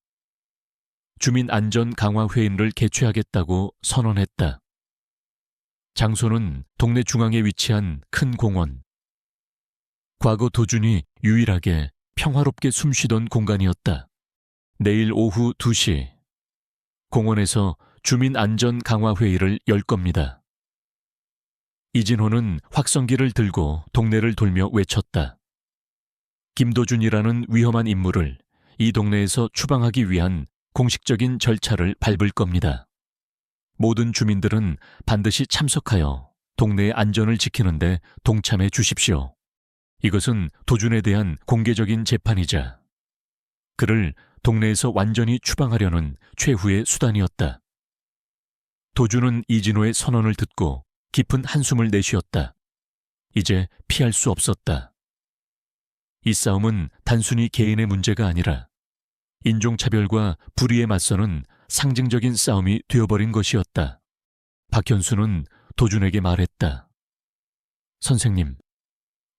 Speaker 1: 주민 안전 강화 회의를 개최하겠다고 선언했다. 장소는 동네 중앙에 위치한 큰 공원. 과거 도준이 유일하게 평화롭게 숨쉬던 공간이었다. 내일 오후 2시 공원에서 주민 안전 강화 회의를 열 겁니다. 이진호는 확성기를 들고 동네를 돌며 외쳤다. 김도준이라는 위험한 인물을 이 동네에서 추방하기 위한 공식적인 절차를 밟을 겁니다. 모든 주민들은 반드시 참석하여 동네의 안전을 지키는데 동참해 주십시오. 이것은 도준에 대한 공개적인 재판이자 그를 동네에서 완전히 추방하려는 최후의 수단이었다. 도준은 이진호의 선언을 듣고 깊은 한숨을 내쉬었다. 이제 피할 수 없었다. 이 싸움은 단순히 개인의 문제가 아니라 인종차별과 불의에 맞서는 상징적인 싸움이 되어버린 것이었다. 박현수는 도준에게 말했다. 선생님,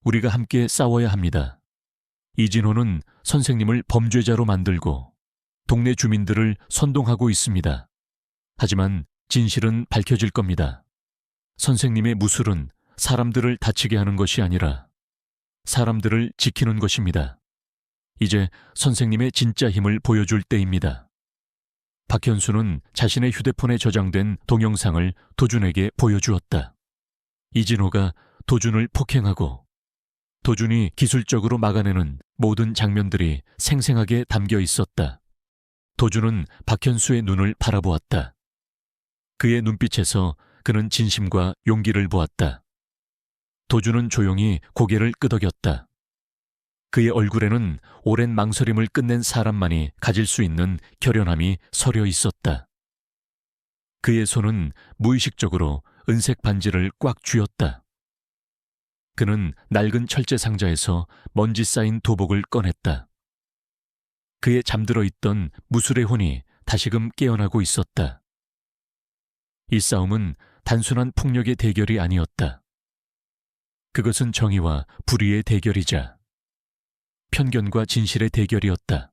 Speaker 1: 우리가 함께 싸워야 합니다. 이진호는 선생님을 범죄자로 만들고 동네 주민들을 선동하고 있습니다. 하지만 진실은 밝혀질 겁니다. 선생님의 무술은 사람들을 다치게 하는 것이 아니라 사람들을 지키는 것입니다. 이제 선생님의 진짜 힘을 보여줄 때입니다. 박현수는 자신의 휴대폰에 저장된 동영상을 도준에게 보여주었다. 이진호가 도준을 폭행하고 도준이 기술적으로 막아내는 모든 장면들이 생생하게 담겨 있었다. 도준은 박현수의 눈을 바라보았다. 그의 눈빛에서 그는 진심과 용기를 보았다. 도준은 조용히 고개를 끄덕였다. 그의 얼굴에는 오랜 망설임을 끝낸 사람만이 가질 수 있는 결연함이 서려 있었다. 그의 손은 무의식적으로 은색 반지를 꽉 쥐었다. 그는 낡은 철제 상자에서 먼지 쌓인 도복을 꺼냈다. 그의 잠들어 있던 무술의 혼이 다시금 깨어나고 있었다. 이 싸움은 단순한 폭력의 대결이 아니었다. 그것은 정의와 불의의 대결이자 편견과 진실의 대결이었다.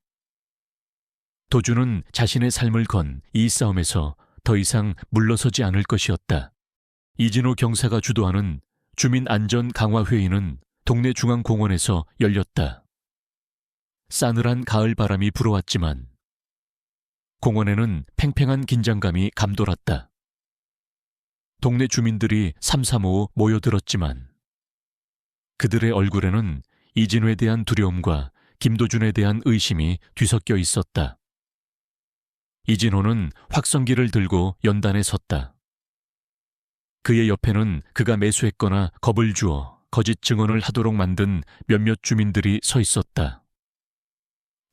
Speaker 1: 도준은 자신의 삶을 건 이 싸움에서 더 이상 물러서지 않을 것이었다. 이진호 경사가 주도하는 주민 안전 강화 회의는 동네 중앙공원에서 열렸다. 싸늘한 가을 바람이 불어왔지만 공원에는 팽팽한 긴장감이 감돌았다. 동네 주민들이 삼삼오오 모여들었지만 그들의 얼굴에는 이진호에 대한 두려움과 김도준에 대한 의심이 뒤섞여 있었다. 이진호는 확성기를 들고 연단에 섰다. 그의 옆에는 그가 매수했거나 겁을 주어 거짓 증언을 하도록 만든 몇몇 주민들이 서 있었다.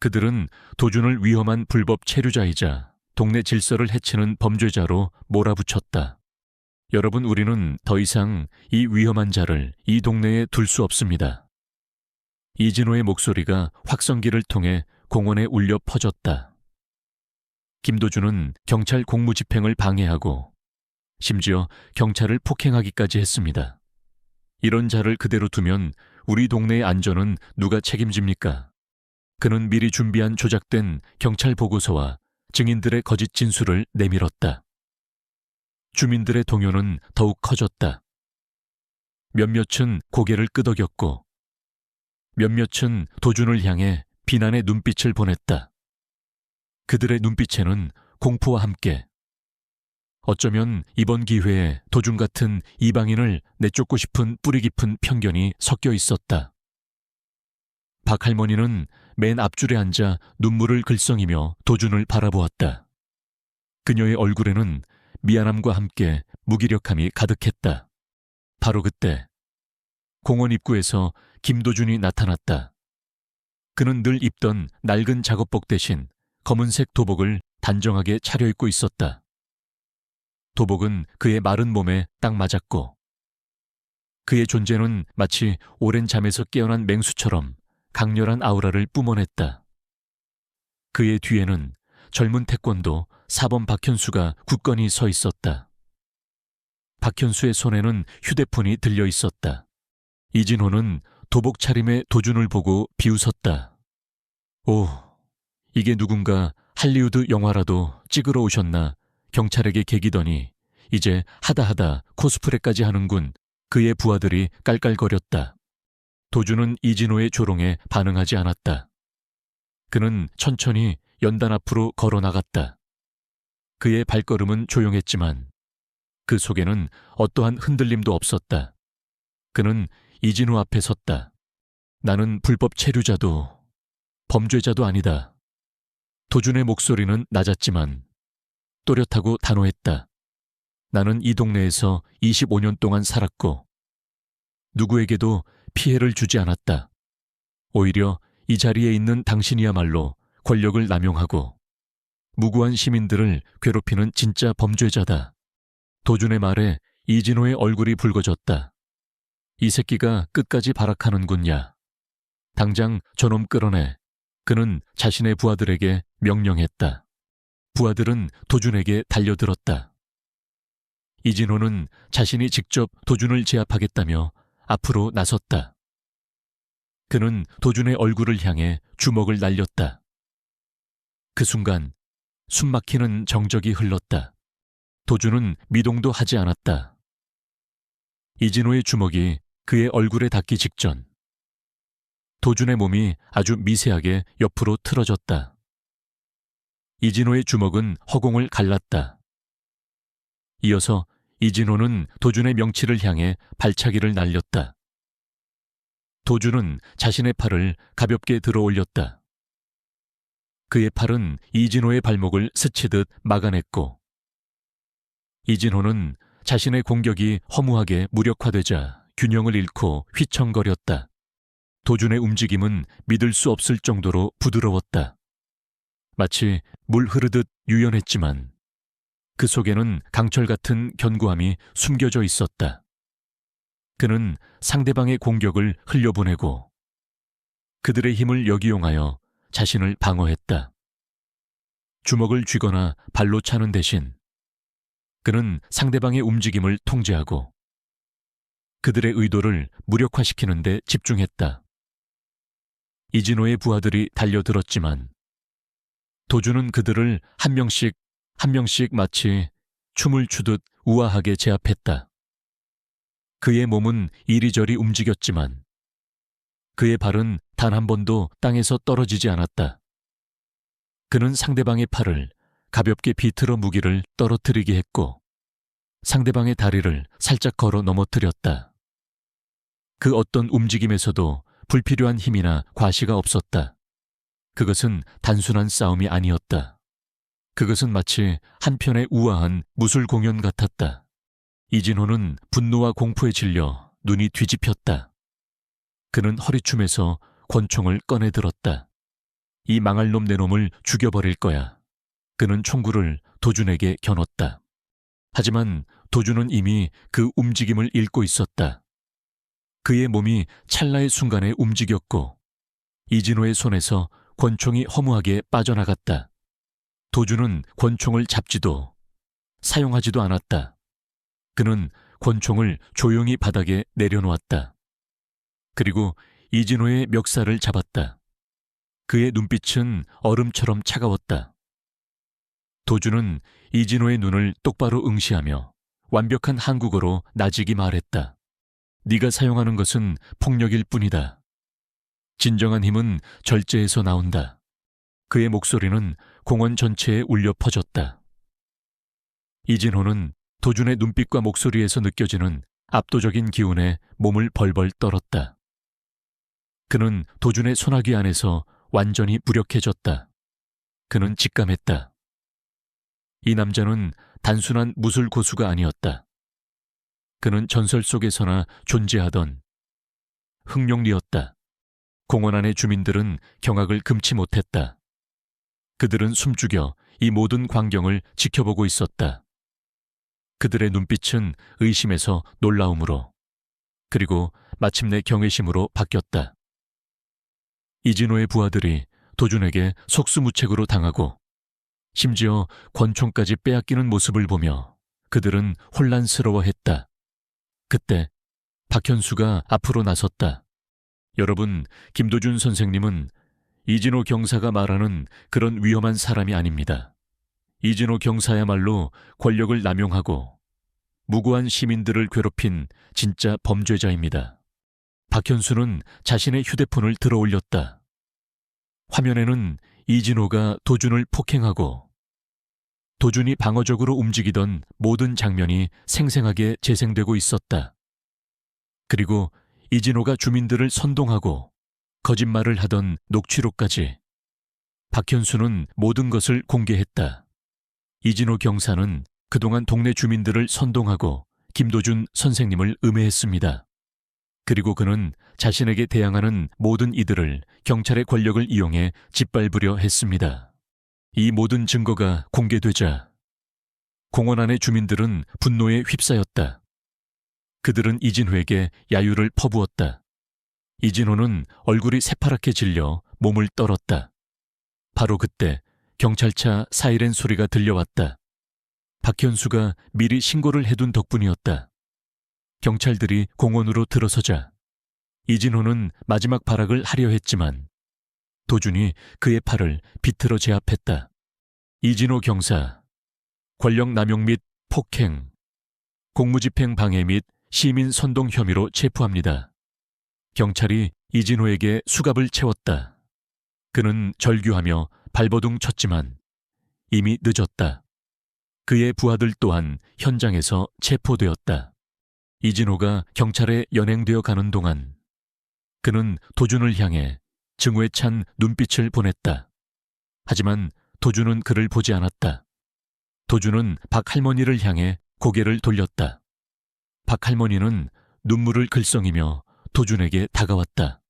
Speaker 1: 그들은 도준을 위험한 불법 체류자이자 동네 질서를 해치는 범죄자로 몰아붙였다. 여러분, 우리는 더 이상 이 위험한 자를 이 동네에 둘 수 없습니다. 이진호의 목소리가 확성기를 통해 공원에 울려 퍼졌다. 김도준은 경찰 공무집행을 방해하고 심지어 경찰을 폭행하기까지 했습니다. 이런 자를 그대로 두면 우리 동네의 안전은 누가 책임집니까? 그는 미리 준비한 조작된 경찰 보고서와 증인들의 거짓 진술을 내밀었다. 주민들의 동요는 더욱 커졌다. 몇몇은 고개를 끄덕였고 몇몇은 도준을 향해 비난의 눈빛을 보냈다. 그들의 눈빛에는 공포와 함께 어쩌면 이번 기회에 도준 같은 이방인을 내쫓고 싶은 뿌리 깊은 편견이 섞여 있었다. 박 할머니는 맨 앞줄에 앉아 눈물을 글썽이며 도준을 바라보았다. 그녀의 얼굴에는 미안함과 함께 무기력함이 가득했다. 바로 그때 공원 입구에서 김도준이 나타났다. 그는 늘 입던 낡은 작업복 대신 검은색 도복을 단정하게 차려입고 있었다. 도복은 그의 마른 몸에 딱 맞았고 그의 존재는 마치 오랜 잠에서 깨어난 맹수처럼 강렬한 아우라를 뿜어냈다. 그의 뒤에는 젊은 태권도 사범 박현수가 굳건히 서 있었다. 박현수의 손에는 휴대폰이 들려 있었다. 이진호는 도복 차림의 도준을 보고 비웃었다. 오, 이게 누군가 할리우드 영화라도 찍으러 오셨나 경찰에게 개기더니 이제 하다하다 코스프레까지 하는군. 그의 부하들이 깔깔거렸다. 도준은 이진호의 조롱에 반응하지 않았다. 그는 천천히 연단 앞으로 걸어 나갔다. 그의 발걸음은 조용했지만 그 속에는 어떠한 흔들림도 없었다. 그는 이진호 앞에 섰다. 나는 불법 체류자도 범죄자도 아니다. 도준의 목소리는 낮았지만 또렷하고 단호했다. 나는 이 동네에서 25년 동안 살았고 누구에게도 피해를 주지 않았다. 오히려 이 자리에 있는 당신이야말로 권력을 남용하고 무고한 시민들을 괴롭히는 진짜 범죄자다. 도준의 말에 이진호의 얼굴이 붉어졌다. 이 새끼가 끝까지 발악하는군야. 당장 저놈 끌어내. 그는 자신의 부하들에게 명령했다. 부하들은 도준에게 달려들었다. 이진호는 자신이 직접 도준을 제압하겠다며 앞으로 나섰다. 그는 도준의 얼굴을 향해 주먹을 날렸다. 그 순간 숨막히는 정적이 흘렀다. 도준은 미동도 하지 않았다. 이진호의 주먹이 그의 얼굴에 닿기 직전 도준의 몸이 아주 미세하게 옆으로 틀어졌다. 이진호의 주먹은 허공을 갈랐다. 이어서 이진호는 도준의 명치를 향해 발차기를 날렸다. 도준은 자신의 팔을 가볍게 들어 올렸다. 그의 팔은 이진호의 발목을 스치듯 막아냈고, 이진호는 자신의 공격이 허무하게 무력화되자 균형을 잃고 휘청거렸다. 도준의 움직임은 믿을 수 없을 정도로 부드러웠다. 마치 물 흐르듯 유연했지만 그 속에는 강철 같은 견고함이 숨겨져 있었다. 그는 상대방의 공격을 흘려보내고 그들의 힘을 역이용하여 자신을 방어했다. 주먹을 쥐거나 발로 차는 대신 그는 상대방의 움직임을 통제하고 그들의 의도를 무력화시키는 데 집중했다. 이진호의 부하들이 달려들었지만 도준은 그들을 한 명씩 마치 춤을 추듯 우아하게 제압했다. 그의 몸은 이리저리 움직였지만 그의 발은 단 한 번도 땅에서 떨어지지 않았다. 그는 상대방의 팔을 가볍게 비틀어 무기를 떨어뜨리게 했고 상대방의 다리를 살짝 걸어 넘어뜨렸다. 그 어떤 움직임에서도 불필요한 힘이나 과시가 없었다. 그것은 단순한 싸움이 아니었다. 그것은 마치 한편의 우아한 무술 공연 같았다. 이진호는 분노와 공포에 질려 눈이 뒤집혔다. 그는 허리춤에서 권총을 꺼내들었다. 이 망할 놈 내 놈을 죽여버릴 거야. 그는 총구를 도준에게 겨눴다. 하지만 도준은 이미 그 움직임을 읽고 있었다. 그의 몸이 찰나의 순간에 움직였고 이진호의 손에서 권총이 허무하게 빠져나갔다. 도준은 권총을 잡지도 사용하지도 않았다. 그는 권총을 조용히 바닥에 내려놓았다. 그리고 이진호의 멱살을 잡았다. 그의 눈빛은 얼음처럼 차가웠다. 도준은 이진호의 눈을 똑바로 응시하며 완벽한 한국어로 나직이 말했다. 네가 사용하는 것은 폭력일 뿐이다. 진정한 힘은 절제에서 나온다. 그의 목소리는 공원 전체에 울려 퍼졌다. 이진호는 도준의 눈빛과 목소리에서 느껴지는 압도적인 기운에 몸을 벌벌 떨었다. 그는 도준의 소나기 안에서 완전히 무력해졌다. 그는 직감했다. 이 남자는 단순한 무술 고수가 아니었다. 그는 전설 속에서나 존재하던 흑룡리였다. 공원 안의 주민들은 경악을 금치 못했다. 그들은 숨죽여 이 모든 광경을 지켜보고 있었다. 그들의 눈빛은 의심에서 놀라움으로 그리고 마침내 경외심으로 바뀌었다. 이진호의 부하들이 도준에게 속수무책으로 당하고 심지어 권총까지 빼앗기는 모습을 보며 그들은 혼란스러워했다. 그때 박현수가 앞으로 나섰다. 여러분, 김도준 선생님은 이진호 경사가 말하는 그런 위험한 사람이 아닙니다. 이진호 경사야말로 권력을 남용하고 무고한 시민들을 괴롭힌 진짜 범죄자입니다. 박현수는 자신의 휴대폰을 들어 올렸다. 화면에는 이진호가 도준을 폭행하고 도준이 방어적으로 움직이던 모든 장면이 생생하게 재생되고 있었다. 그리고 이진호가 주민들을 선동하고 거짓말을 하던 녹취록까지 박현수는 모든 것을 공개했다. 이진호 경사는 그동안 동네 주민들을 선동하고 김도준 선생님을 음해했습니다. 그리고 그는 자신에게 대항하는 모든 이들을 경찰의 권력을 이용해 짓밟으려 했습니다. 이 모든 증거가 공개되자 공원 안의 주민들은 분노에 휩싸였다. 그들은 이진호에게 야유를 퍼부었다. 이진호는 얼굴이 새파랗게 질려 몸을 떨었다. 바로 그때 경찰차 사이렌 소리가 들려왔다. 박현수가 미리 신고를 해둔 덕분이었다. 경찰들이 공원으로 들어서자 이진호는 마지막 발악을 하려 했지만 도준이 그의 팔을 비틀어 제압했다. 이진호 경사, 권력 남용 및 폭행, 공무집행 방해 및 시민 선동 혐의로 체포합니다. 경찰이 이진호에게 수갑을 채웠다. 그는 절규하며 발버둥 쳤지만 이미 늦었다. 그의 부하들 또한 현장에서 체포되었다. 이진호가 경찰에 연행되어 가는 동안 그는 도준을 향해 증오찬 눈빛을 보냈다. 하지만 도준은 그를 보지 않았다. 도준은 박 할머니를 향해 고개를 돌렸다. 박 할머니는 눈물을 글썽이며 도준에게 다가왔다.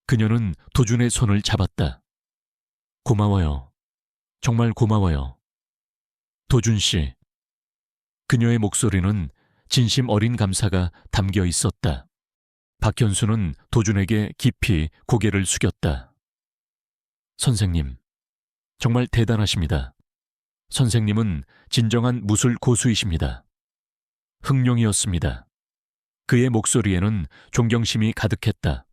Speaker 1: 그녀는 도준의 손을 잡았다. 고마워요. 정말 고마워요. 도준 씨. 그녀의 목소리는 진심 어린 감사가 담겨 있었다. 박현수는 도준에게 깊이 고개를 숙였다. 선생님, 정말 대단하십니다. 선생님은 진정한 무술 고수이십니다. 흥룡이었습니다. 그의 목소리에는 존경심이 가득했다.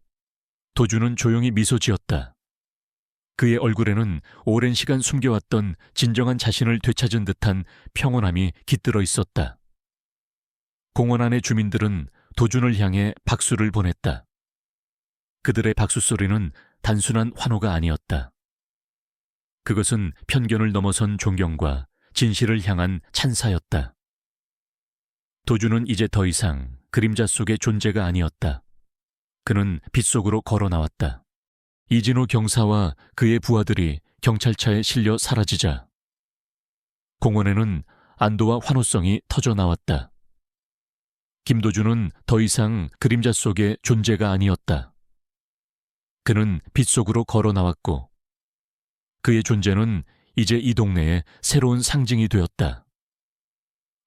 Speaker 1: 도준은 조용히 미소 지었다. 그의 얼굴에는 오랜 시간 숨겨왔던 진정한 자신을 되찾은 듯한 평온함이 깃들어 있었다. 공원 안의 주민들은 도준을 향해 박수를 보냈다. 그들의 박수 소리는 단순한 환호가 아니었다. 그것은 편견을 넘어선 존경과 진실을 향한 찬사였다. 도준은 이제 더 이상 그림자 속의 존재가 아니었다. 그는 빛 속으로 걸어 나왔다. 이진호 경사와 그의 부하들이 경찰차에 실려 사라지자 공원에는 안도와 환호성이 터져 나왔다. 김도준은 더 이상 그림자 속의 존재가 아니었다. 그는 빛 속으로 걸어 나왔고 그의 존재는 이제 이 동네의 새로운 상징이 되었다.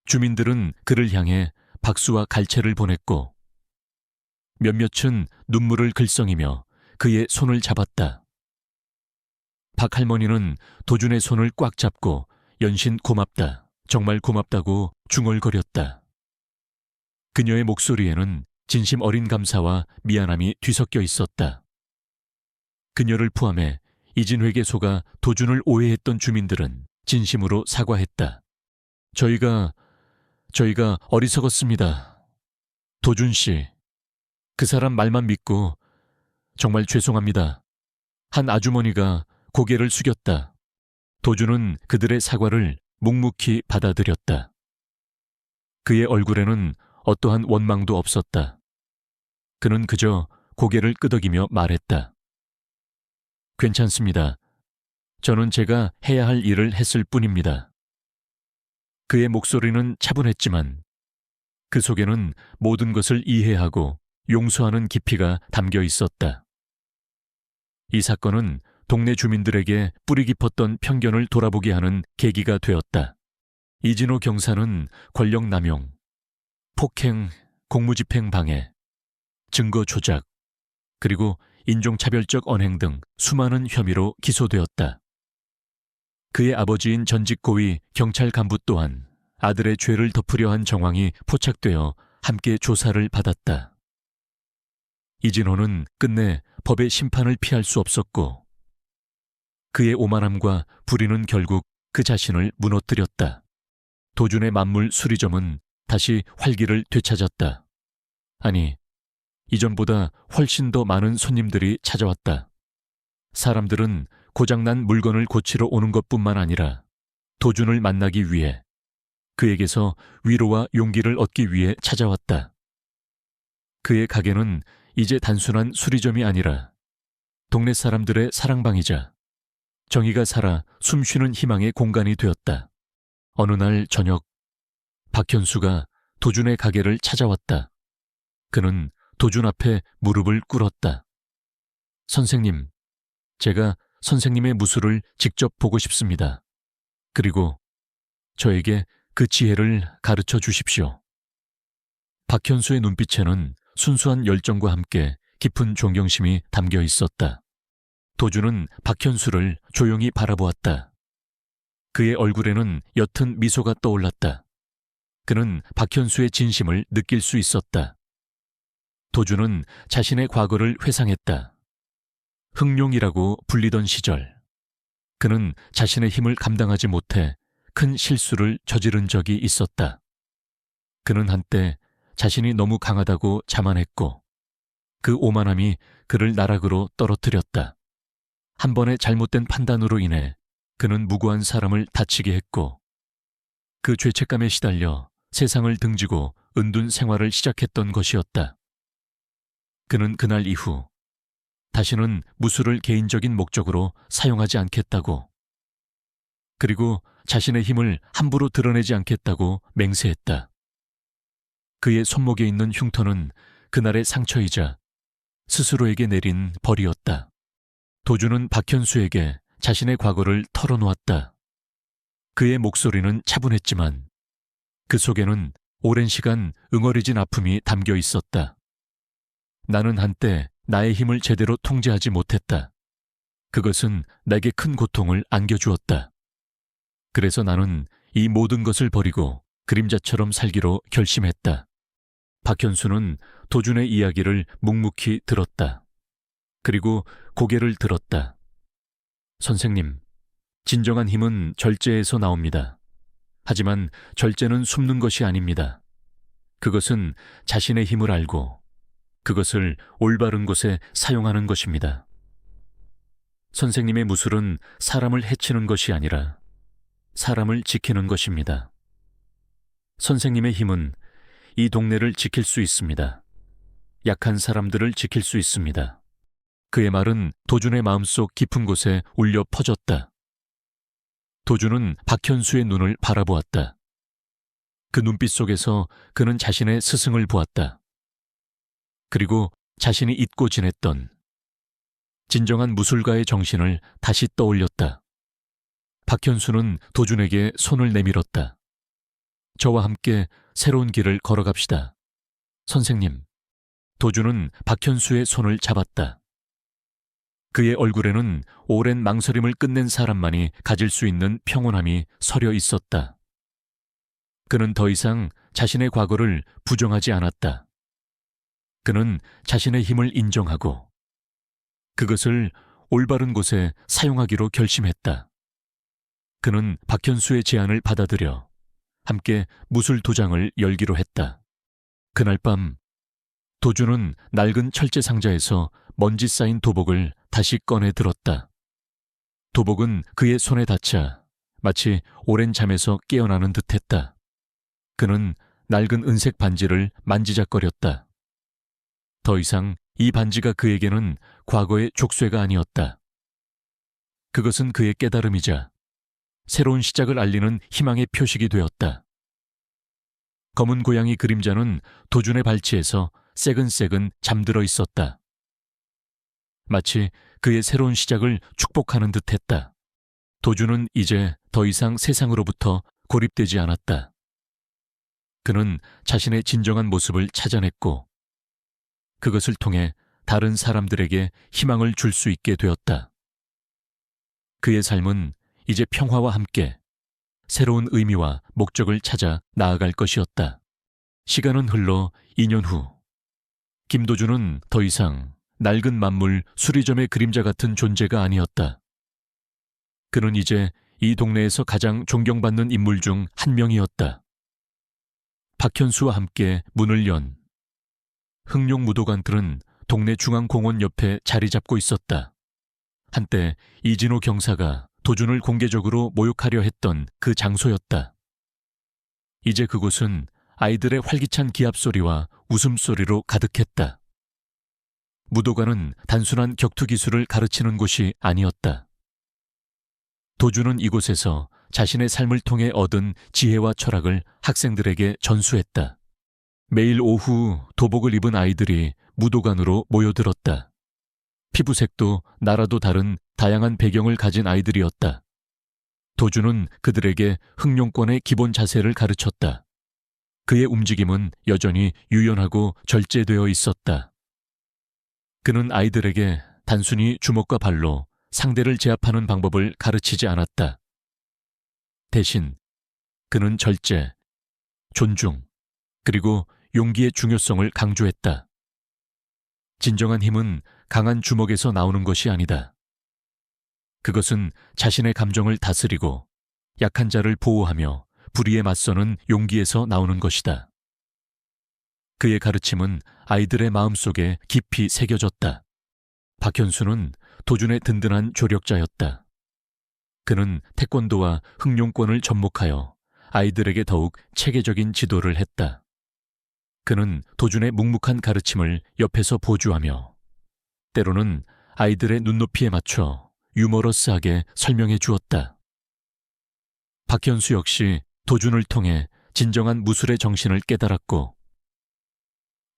Speaker 1: 주민들은 그를 향해 박수와 갈채를 보냈고 몇몇은 눈물을 글썽이며 그의 손을 잡았다. 박 할머니는 도준의 손을 꽉 잡고 연신 고맙다, 정말 고맙다고 중얼거렸다. 그녀의 목소리에는 진심 어린 감사와 미안함이 뒤섞여 있었다. 그녀를 포함해 이진회계소가 도준을 오해했던 주민들은 진심으로 사과했다. 저희가 어리석었습니다. 도준 씨, 그 사람 말만 믿고 정말 죄송합니다. 한 아주머니가 고개를 숙였다. 도준은 그들의 사과를 묵묵히 받아들였다. 그의 얼굴에는 어떠한 원망도 없었다. 그는 그저 고개를 끄덕이며 말했다. 괜찮습니다. 저는 제가 해야 할 일을 했을 뿐입니다. 그의 목소리는 차분했지만 그 속에는 모든 것을 이해하고 용서하는 깊이가 담겨 있었다. 이 사건은 동네 주민들에게 뿌리 깊었던 편견을 돌아보게 하는 계기가 되었다. 이진호 경사는 권력 남용, 폭행, 공무집행 방해, 증거 조작, 그리고 인종차별적 언행 등 수많은 혐의로 기소되었다. 그의 아버지인 전직 고위 경찰 간부 또한 아들의 죄를 덮으려 한 정황이 포착되어 함께 조사를 받았다. 이진호는 끝내 법의 심판을 피할 수 없었고 그의 오만함과 불의는 결국 그 자신을 무너뜨렸다. 도준의 만물 수리점은 다시 활기를 되찾았다. 아니, 이전보다 훨씬 더 많은 손님들이 찾아왔다. 사람들은 고장난 물건을 고치러 오는 것뿐만 아니라 도준을 만나기 위해 그에게서 위로와 용기를 얻기 위해 찾아왔다. 그의 가게는 이제 단순한 수리점이 아니라 동네 사람들의 사랑방이자 정의가 살아 숨쉬는 희망의 공간이 되었다. 어느 날 저녁, 박현수가 도준의 가게를 찾아왔다. 그는 도준 앞에 무릎을 꿇었다. 선생님, 제가 선생님의 무술을 직접 보고 싶습니다. 그리고 저에게 그 지혜를 가르쳐 주십시오. 박현수의 눈빛에는 순수한 열정과 함께 깊은 존경심이 담겨 있었다. 도준은 박현수를 조용히 바라보았다. 그의 얼굴에는 옅은 미소가 떠올랐다. 그는 박현수의 진심을 느낄 수 있었다. 도준은 자신의 과거를 회상했다. 흥룡이라고 불리던 시절, 그는 자신의 힘을 감당하지 못해 큰 실수를 저지른 적이 있었다. 그는 한때 자신이 너무 강하다고 자만했고 그 오만함이 그를 나락으로 떨어뜨렸다. 한 번의 잘못된 판단으로 인해 그는 무고한 사람을 다치게 했고 그 죄책감에 시달려 세상을 등지고 은둔 생활을 시작했던 것이었다. 그는 그날 이후 다시는 무술을 개인적인 목적으로 사용하지 않겠다고, 그리고 자신의 힘을 함부로 드러내지 않겠다고 맹세했다. 그의 손목에 있는 흉터는 그날의 상처이자 스스로에게 내린 벌이었다. 도주는 박현수에게 자신의 과거를 털어놓았다. 그의 목소리는 차분했지만 그 속에는 오랜 시간 응어리진 아픔이 담겨 있었다. 나는 한때 나의 힘을 제대로 통제하지 못했다. 그것은 내게 큰 고통을 안겨주었다. 그래서 나는 이 모든 것을 버리고 그림자처럼 살기로 결심했다. 박현수는 도준의 이야기를 묵묵히 들었다. 그리고 고개를 들었다. 선생님, 진정한 힘은 절제에서 나옵니다. 하지만 절제는 숨는 것이 아닙니다. 그것은 자신의 힘을 알고 그것을 올바른 곳에 사용하는 것입니다. 선생님의 무술은 사람을 해치는 것이 아니라 사람을 지키는 것입니다. 선생님의 힘은 이 동네를 지킬 수 있습니다. 약한 사람들을 지킬 수 있습니다. 그의 말은 도준의 마음속 깊은 곳에 울려 퍼졌다. 도준은 박현수의 눈을 바라보았다. 그 눈빛 속에서 그는 자신의 스승을 보았다. 그리고 자신이 잊고 지냈던 진정한 무술가의 정신을 다시 떠올렸다. 박현수는 도준에게 손을 내밀었다. 저와 함께 새로운 길을 걸어갑시다. 선생님, 도준은 박현수의 손을 잡았다. 그의 얼굴에는 오랜 망설임을 끝낸 사람만이 가질 수 있는 평온함이 서려 있었다. 그는 더 이상 자신의 과거를 부정하지 않았다. 그는 자신의 힘을 인정하고 그것을 올바른 곳에 사용하기로 결심했다. 그는 박현수의 제안을 받아들여 함께 무술 도장을 열기로 했다. 그날 밤 도준은 낡은 철제 상자에서 먼지 쌓인 도복을 다시 꺼내 들었다. 도복은 그의 손에 닿자 마치 오랜 잠에서 깨어나는 듯했다. 그는 낡은 은색 반지를 만지작거렸다. 더 이상 이 반지가 그에게는 과거의 족쇄가 아니었다. 그것은 그의 깨달음이자 새로운 시작을 알리는 희망의 표식이 되었다. 검은 고양이 그림자는 도준의 발치에서 새근새근 잠들어 있었다. 마치 그의 새로운 시작을 축복하는 듯했다. 도준은 이제 더 이상 세상으로부터 고립되지 않았다. 그는 자신의 진정한 모습을 찾아냈고 그것을 통해 다른 사람들에게 희망을 줄 수 있게 되었다. 그의 삶은 이제 평화와 함께 새로운 의미와 목적을 찾아 나아갈 것이었다. 시간은 흘러 2년 후, 김도준은 더 이상 낡은 만물 수리점의 그림자 같은 존재가 아니었다. 그는 이제 이 동네에서 가장 존경받는 인물 중 한 명이었다. 박현수와 함께 문을 연 흑룡 무도관들은 동네 중앙공원 옆에 자리 잡고 있었다. 한때 이진호 경사가 도준을 공개적으로 모욕하려 했던 그 장소였다. 이제 그곳은 아이들의 활기찬 기합소리와 웃음소리로 가득했다. 무도관은 단순한 격투 기술을 가르치는 곳이 아니었다. 도준은 이곳에서 자신의 삶을 통해 얻은 지혜와 철학을 학생들에게 전수했다. 매일 오후 도복을 입은 아이들이 무도관으로 모여들었다. 피부색도 나라도 다른 다양한 배경을 가진 아이들이었다. 도준은 그들에게 흑룡권의 기본 자세를 가르쳤다. 그의 움직임은 여전히 유연하고 절제되어 있었다. 그는 아이들에게 단순히 주먹과 발로 상대를 제압하는 방법을 가르치지 않았다. 대신 그는 절제, 존중, 그리고 용기의 중요성을 강조했다. 진정한 힘은 강한 주먹에서 나오는 것이 아니다. 그것은 자신의 감정을 다스리고 약한 자를 보호하며 불의에 맞서는 용기에서 나오는 것이다. 그의 가르침은 아이들의 마음속에 깊이 새겨졌다. 박현수는 도준의 든든한 조력자였다. 그는 태권도와 흑룡권을 접목하여 아이들에게 더욱 체계적인 지도를 했다. 그는 도준의 묵묵한 가르침을 옆에서 보조하며 때로는 아이들의 눈높이에 맞춰 유머러스하게 설명해 주었다. 박현수 역시 도준을 통해 진정한 무술의 정신을 깨달았고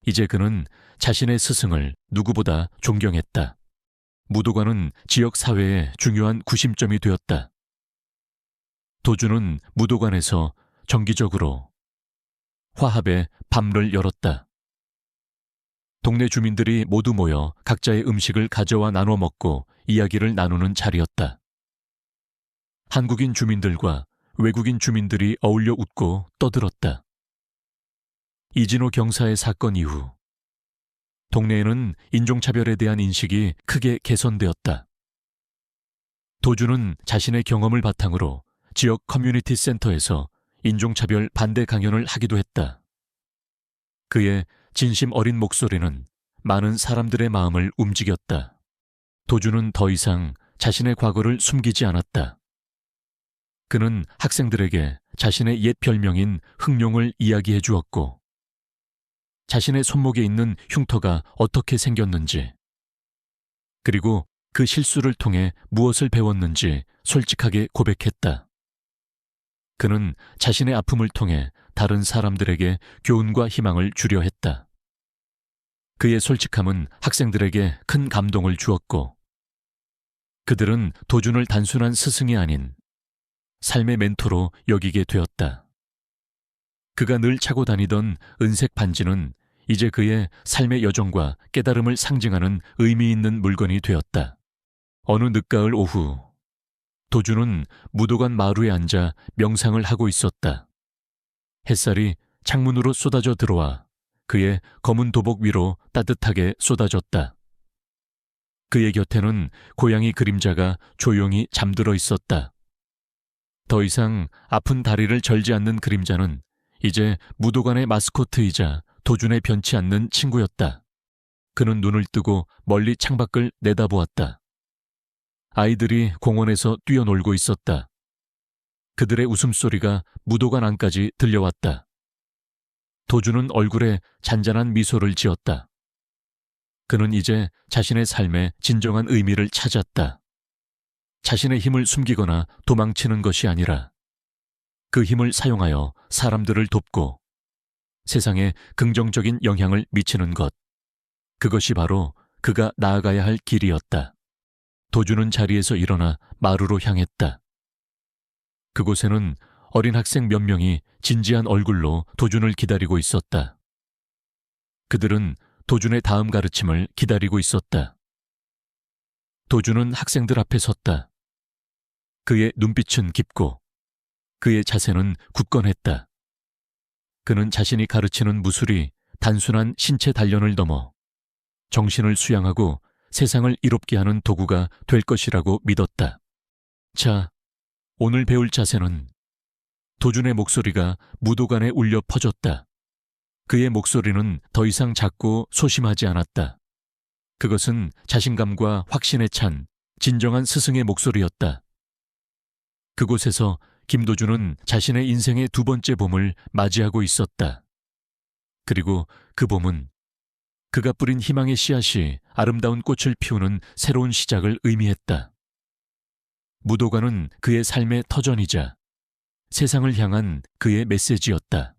Speaker 1: 이제 그는 자신의 스승을 누구보다 존경했다. 무도관은 지역 사회의 중요한 구심점이 되었다. 도준은 무도관에서 정기적으로 화합의 밤을 열었다. 동네 주민들이 모두 모여 각자의 음식을 가져와 나눠 먹고 이야기를 나누는 자리였다. 한국인 주민들과 외국인 주민들이 어울려 웃고 떠들었다. 이진호 경사의 사건 이후 동네에는 인종차별에 대한 인식이 크게 개선되었다. 도준은 자신의 경험을 바탕으로 지역 커뮤니티 센터에서 인종차별 반대 강연을 하기도 했다. 그의 진심 어린 목소리는 많은 사람들의 마음을 움직였다. 도준은 더 이상 자신의 과거를 숨기지 않았다. 그는 학생들에게 자신의 옛 별명인 흑룡을 이야기해 주었고 자신의 손목에 있는 흉터가 어떻게 생겼는지 그리고 그 실수를 통해 무엇을 배웠는지 솔직하게 고백했다. 그는 자신의 아픔을 통해 다른 사람들에게 교훈과 희망을 주려 했다. 그의 솔직함은 학생들에게 큰 감동을 주었고 그들은 도준을 단순한 스승이 아닌 삶의 멘토로 여기게 되었다. 그가 늘 차고 다니던 은색 반지는 이제 그의 삶의 여정과 깨달음을 상징하는 의미 있는 물건이 되었다. 어느 늦가을 오후, 도준은 무도관 마루에 앉아 명상을 하고 있었다. 햇살이 창문으로 쏟아져 들어와 그의 검은 도복 위로 따뜻하게 쏟아졌다. 그의 곁에는 고양이 그림자가 조용히 잠들어 있었다. 더 이상 아픈 다리를 절지 않는 그림자는 이제 무도관의 마스코트이자 도준에 변치 않는 친구였다. 그는 눈을 뜨고 멀리 창밖을 내다보았다. 아이들이 공원에서 뛰어놀고 있었다. 그들의 웃음소리가 무도관 안까지 들려왔다. 도준은 얼굴에 잔잔한 미소를 지었다. 그는 이제 자신의 삶의 진정한 의미를 찾았다. 자신의 힘을 숨기거나 도망치는 것이 아니라 그 힘을 사용하여 사람들을 돕고 세상에 긍정적인 영향을 미치는 것. 그것이 바로 그가 나아가야 할 길이었다. 도준은 자리에서 일어나 마루로 향했다. 그곳에는 어린 학생 몇 명이 진지한 얼굴로 도준을 기다리고 있었다. 그들은 도준의 다음 가르침을 기다리고 있었다. 도준은 학생들 앞에 섰다. 그의 눈빛은 깊고 그의 자세는 굳건했다. 그는 자신이 가르치는 무술이 단순한 신체 단련을 넘어 정신을 수양하고 세상을 이롭게 하는 도구가 될 것이라고 믿었다. 자, 오늘 배울 자세는 도준의 목소리가 무도관에 울려 퍼졌다. 그의 목소리는 더 이상 작고 소심하지 않았다. 그것은 자신감과 확신에 찬 진정한 스승의 목소리였다. 그곳에서 김도준은 자신의 인생의 두 번째 봄을 맞이하고 있었다. 그리고 그 봄은 그가 뿌린 희망의 씨앗이 아름다운 꽃을 피우는 새로운 시작을 의미했다. 무도관은 그의 삶의 터전이자 세상을 향한 그의 메시지였다.